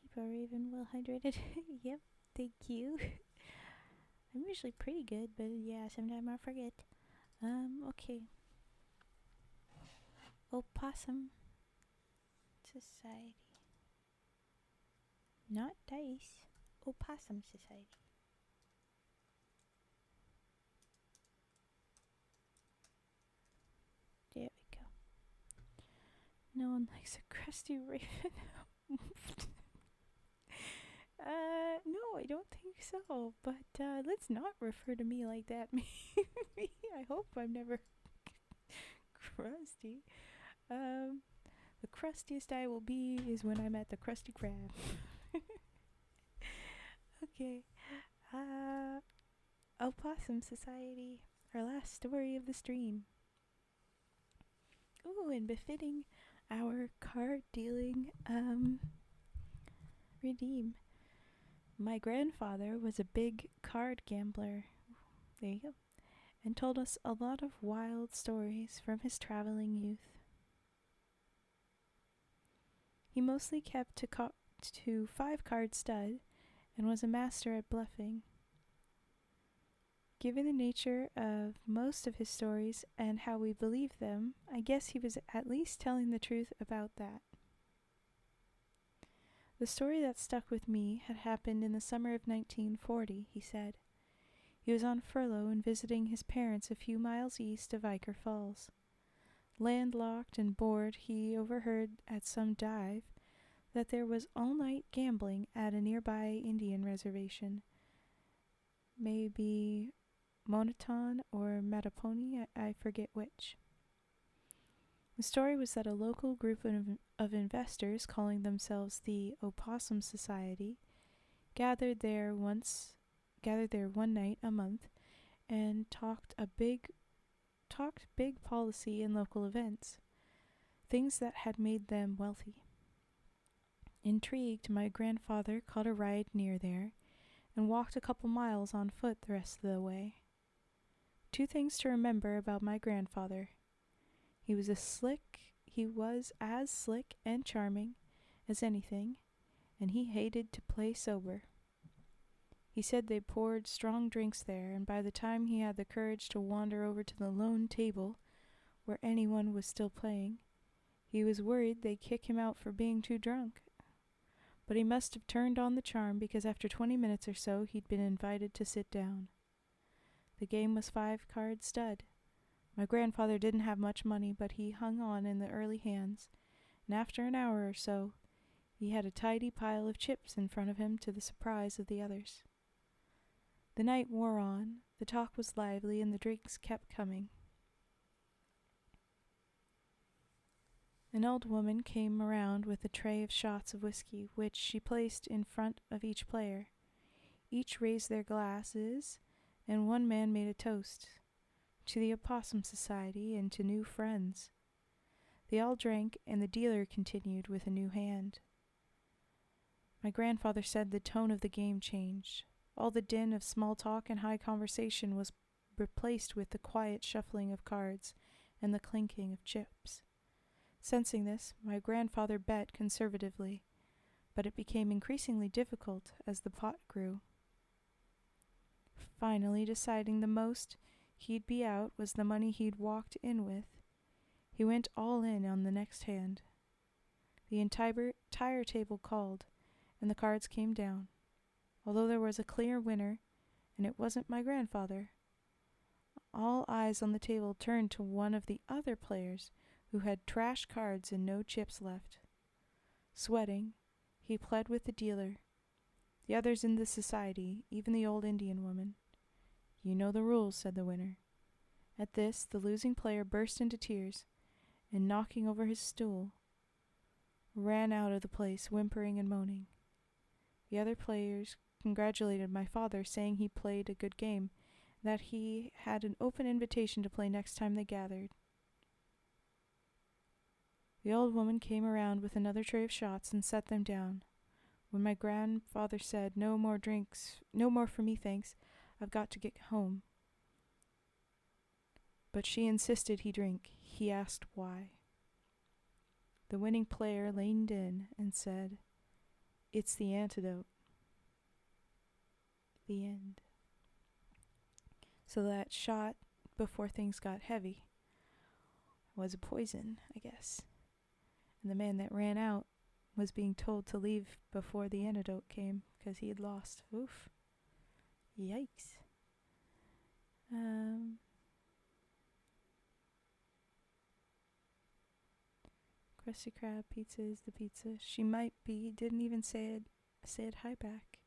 Keep our raven well hydrated. Yep, thank you. I'm usually pretty good, but yeah, sometimes I forget. Okay. Opossum Society. Not dice. Opossum Society. There we go. No one likes a crusty raven. No, I don't think so. But let's not refer to me like that. I hope I'm never crusty. The crustiest I will be is when I'm at the Krusty Krab. Okay. Opossum Society. Our last story of the stream. Ooh, and befitting our card dealing redeem. My grandfather was a big card gambler. There you go. And told us a lot of wild stories from his traveling youth. He mostly kept to 5-card stud and was a master at bluffing. Given the nature of most of his stories and how we believe them, I guess he was at least telling the truth about that. The story that stuck with me had happened in the summer of 1940, he said. He was on furlough and visiting his parents a few miles east of Ichor Falls. Landlocked and bored, he overheard at some dive that there was all-night gambling at a nearby Indian reservation. Maybe Monoton or Mattapony, I forget which. The story was that a local group of investors calling themselves the Opossum Society gathered there one night a month and talked big policy and local events, things that had made them wealthy. Intrigued, my grandfather caught a ride near there and walked a couple miles on foot the rest of the way. 2 things to remember about my grandfather. He was as slick and charming as anything, and he hated to play sober. He said they poured strong drinks there, and by the time he had the courage to wander over to the lone table where anyone was still playing, he was worried they'd kick him out for being too drunk. But he must have turned on the charm, because after 20 minutes or so he'd been invited to sit down. The game was 5-card stud. My grandfather didn't have much money, but he hung on in the early hands, and after an hour or so he had a tidy pile of chips in front of him, to the surprise of the others. The night wore on, the talk was lively, and the drinks kept coming. An old woman came around with a tray of shots of whiskey, which she placed in front of each player. Each raised their glasses, and one man made a toast to the Opossum Society and to new friends. They all drank, and the dealer continued with a new hand. My grandfather said the tone of the game changed. All the din of small talk and high conversation was replaced with the quiet shuffling of cards and the clinking of chips. Sensing this, my grandfather bet conservatively, but it became increasingly difficult as the pot grew. Finally, deciding the most he'd be out was the money he'd walked in with, he went all in on the next hand. The entire table called, and the cards came down. Although there was a clear winner, and it wasn't my grandfather, all eyes on the table turned to one of the other players who had trash cards and no chips left. Sweating, he pled with the dealer, the others in the society, even the old Indian woman. "You know the rules," said the winner. At this, the losing player burst into tears, and knocking over his stool, ran out of the place, whimpering and moaning. The other players congratulated my father, saying he played a good game, that he had an open invitation to play next time they gathered. The old woman came around with another tray of shots and set them down. When my grandfather said, "No more drinks, no more for me, thanks, I've got to get home," but she insisted he drink, he asked why. The winning player leaned in and said, "It's the antidote." The end. So that shot before things got heavy was a poison, I guess. And the man that ran out was being told to leave before the antidote came because he had lost. Oof. Yikes. Krusty Krab pizza is the pizza. She might be. Didn't even say it hi back.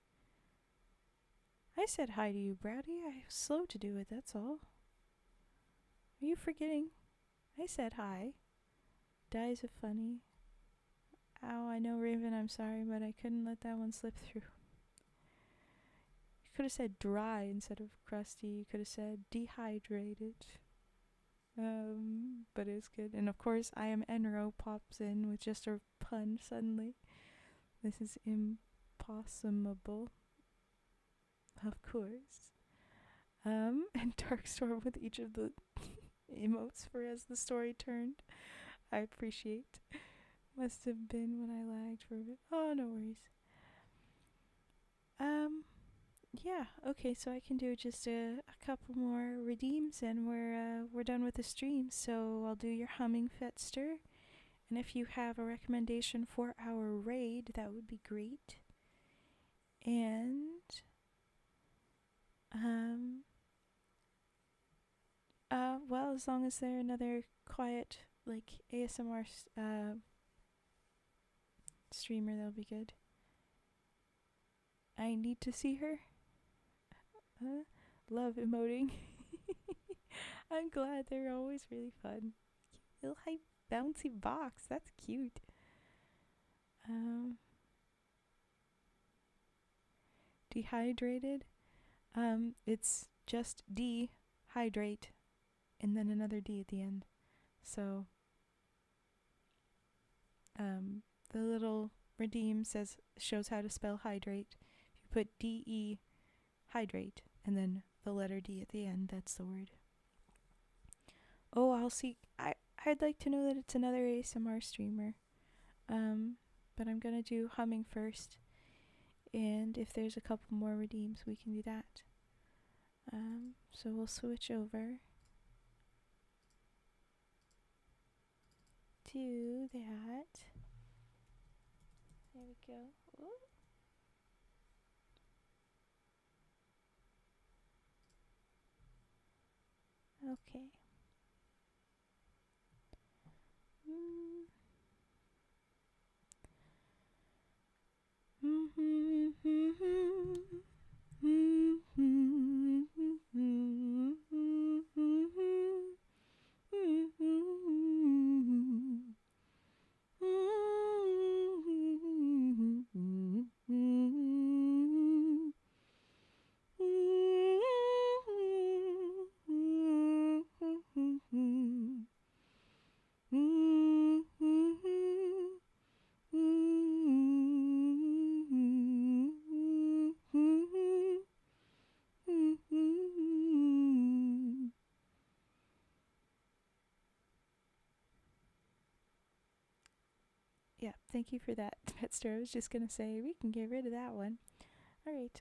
I said hi to you, Browdy. I was slow to do it, that's all. Are you forgetting? I said hi. Dies are funny. Ow, I know, Raven, I'm sorry, but I couldn't let that one slip through. You could have said dry instead of crusty. You could have said dehydrated. But it's good. And of course, I am Enro pops in with just a pun suddenly. This is impossible. Of course. And Darkstorm with each of the emotes for as the story turned. I appreciate. Must have been when I lagged for a bit. Oh, no worries. Yeah, okay, so I can do just a couple more redeems and we're done with the stream. So I'll do your humming fetster. And if you have a recommendation for our raid, that would be great. And well, as long as they're another quiet, like, ASMR streamer, that'll be good. I need to see her. Love emoting. I'm glad, they're always really fun. Little hype. bouncy box. That's cute. Dehydrated. It's just dehydrate and then another D at the end. So the little redeem shows how to spell hydrate. If you put DE hydrate and then the letter D at the end, that's the word. Oh, I'd like to know that it's another ASMR streamer. But I'm gonna do humming first, and if there's a couple more redeems, we can do that. So we'll switch over to that. There we go. Ooh. Okay. Yeah, thank you for that, Petster. I was just gonna say we can get rid of that one. All right.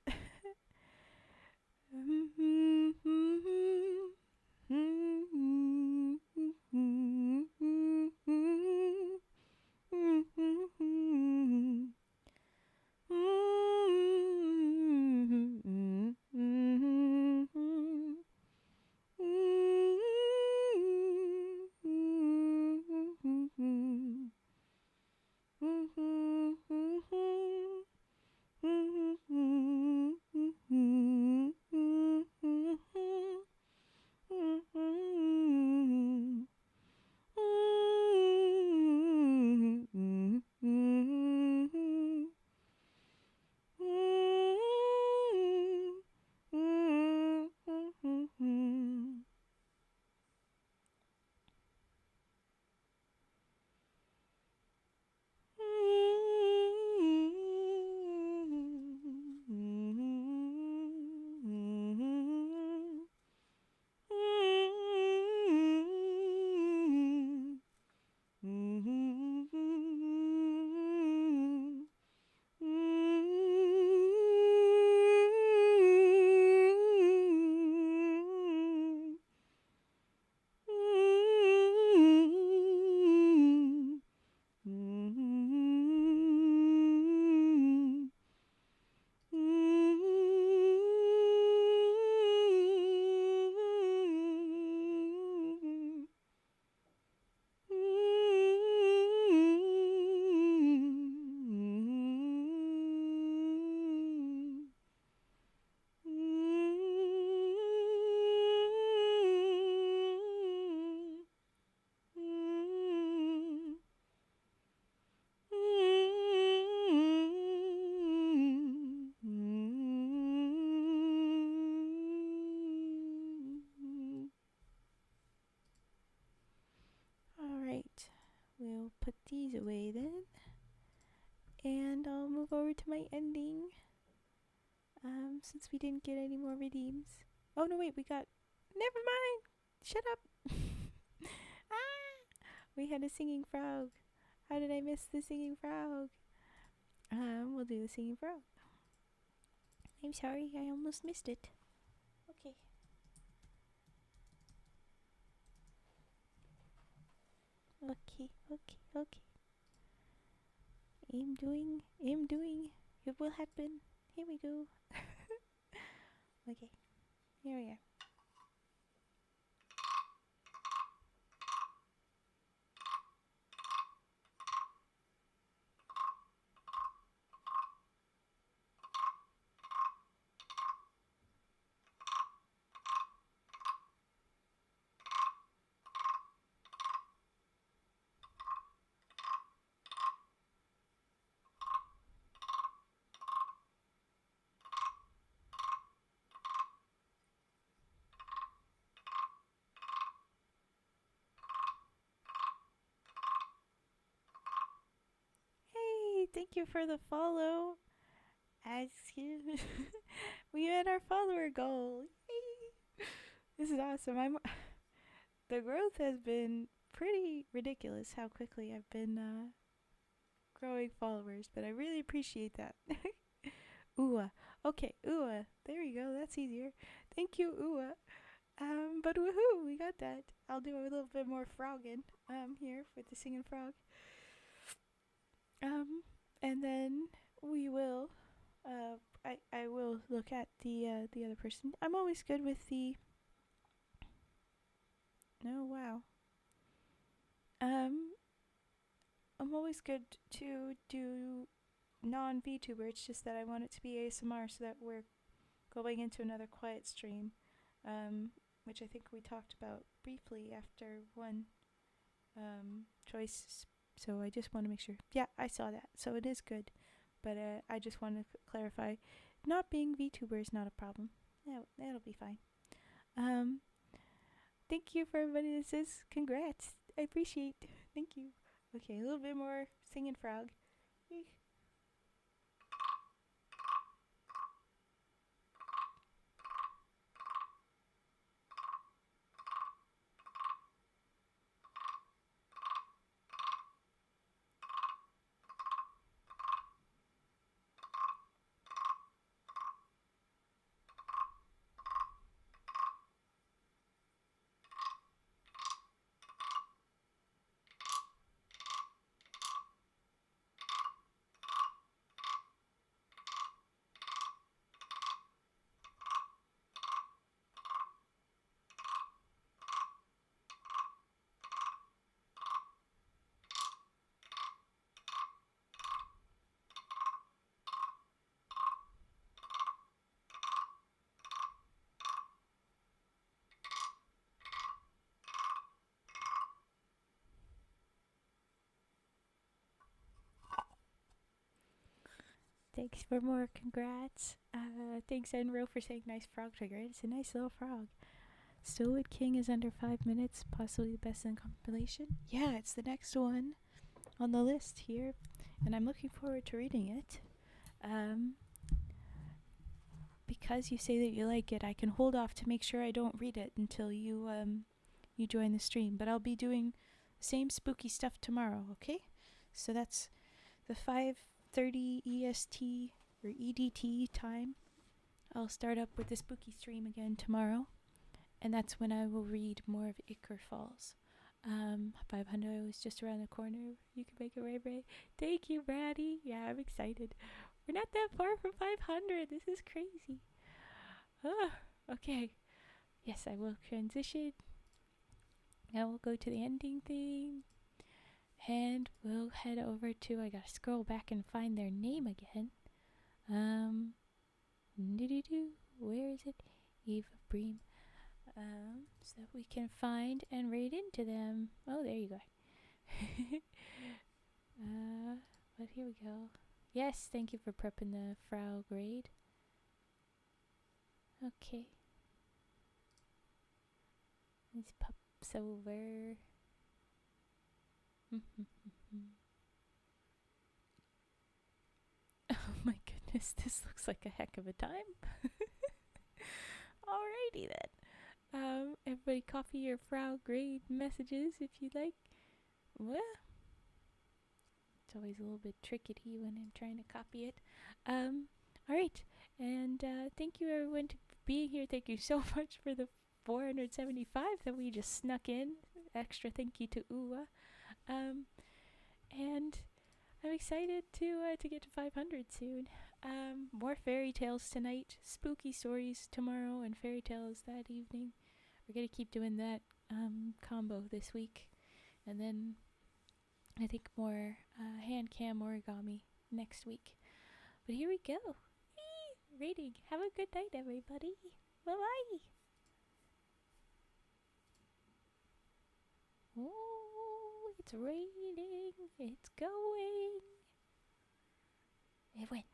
We'll put these away then. And I'll move over to my ending. Since we didn't get any more redeems. Oh no, wait, we got. Never mind! Shut up! Ah! We had a singing frog. How did I miss the singing frog? We'll do the singing frog. I'm sorry, I almost missed it. Okay. Okay. I'm doing. It will happen. Here we go. Okay, here we are. thank you for the follow. Excuse me. We met our follower goal. Yay! This is awesome. The growth has been pretty ridiculous how quickly I've been growing followers, but I really appreciate that. Ooh, okay, ooh, there we go. That's easier. Thank you, ooh. But woohoo, we got that. I'll do a little bit more frogging here with the singing frog. And then we will I will look at the other person. I'm always good with the oh wow. I'm always good to do non-VTuber. It's just that I want it to be ASMR so that we're going into another quiet stream, which I think we talked about briefly after one choice. So I just want to make sure. Yeah, I saw that. So it is good. But I just want to clarify, not being VTuber is not a problem. That'll be fine. Thank you for everybody that says congrats. I appreciate. Thank you. Okay, a little bit more singing frog. Thanks for more congrats. Thanks Enro for saying nice frog trigger. It's a nice little frog. Stillwood King is under 5 minutes, possibly the best in compilation. Yeah, it's the next one on the list here, and I'm looking forward to reading it. Because you say that you like it, I can hold off to make sure I don't read it until you join the stream. But I'll be doing the same spooky stuff tomorrow, okay? So that's the 5:30 EST or EDT time. I'll start up with the spooky stream again tomorrow, and that's when I will read more of Ichor Falls. 500 is just around the corner. You can make it right, Ray. Thank you, Brady. Yeah, I'm excited. We're not that far from 500. This is crazy. Okay. Yes, I will transition. Now we'll go to the ending theme. And we'll head over to, I gotta scroll back and find their name again. Where is it? Eve of Bream. So that we can find and raid into them. Oh, there you go. But here we go. Yes, thank you for prepping the Frau grade. Okay. Let's pops over. Oh my goodness, this looks like a heck of a time. Alrighty then. Everybody copy your Frau grade messages if you'd like. What? It's always a little bit tricky when I'm trying to copy it. Alright, and thank you everyone for being here. Thank you so much for the 475 that we just snuck in. Extra thank you to Uwa. And I'm excited to get to 500 soon. More fairy tales tonight, spooky stories tomorrow, and fairy tales that evening. We're gonna keep doing that combo this week, and then I think more hand cam origami next week. But here we go. Whee! Rating. Have a good night, everybody. Bye bye. Oh, it's raining. It's going. It went.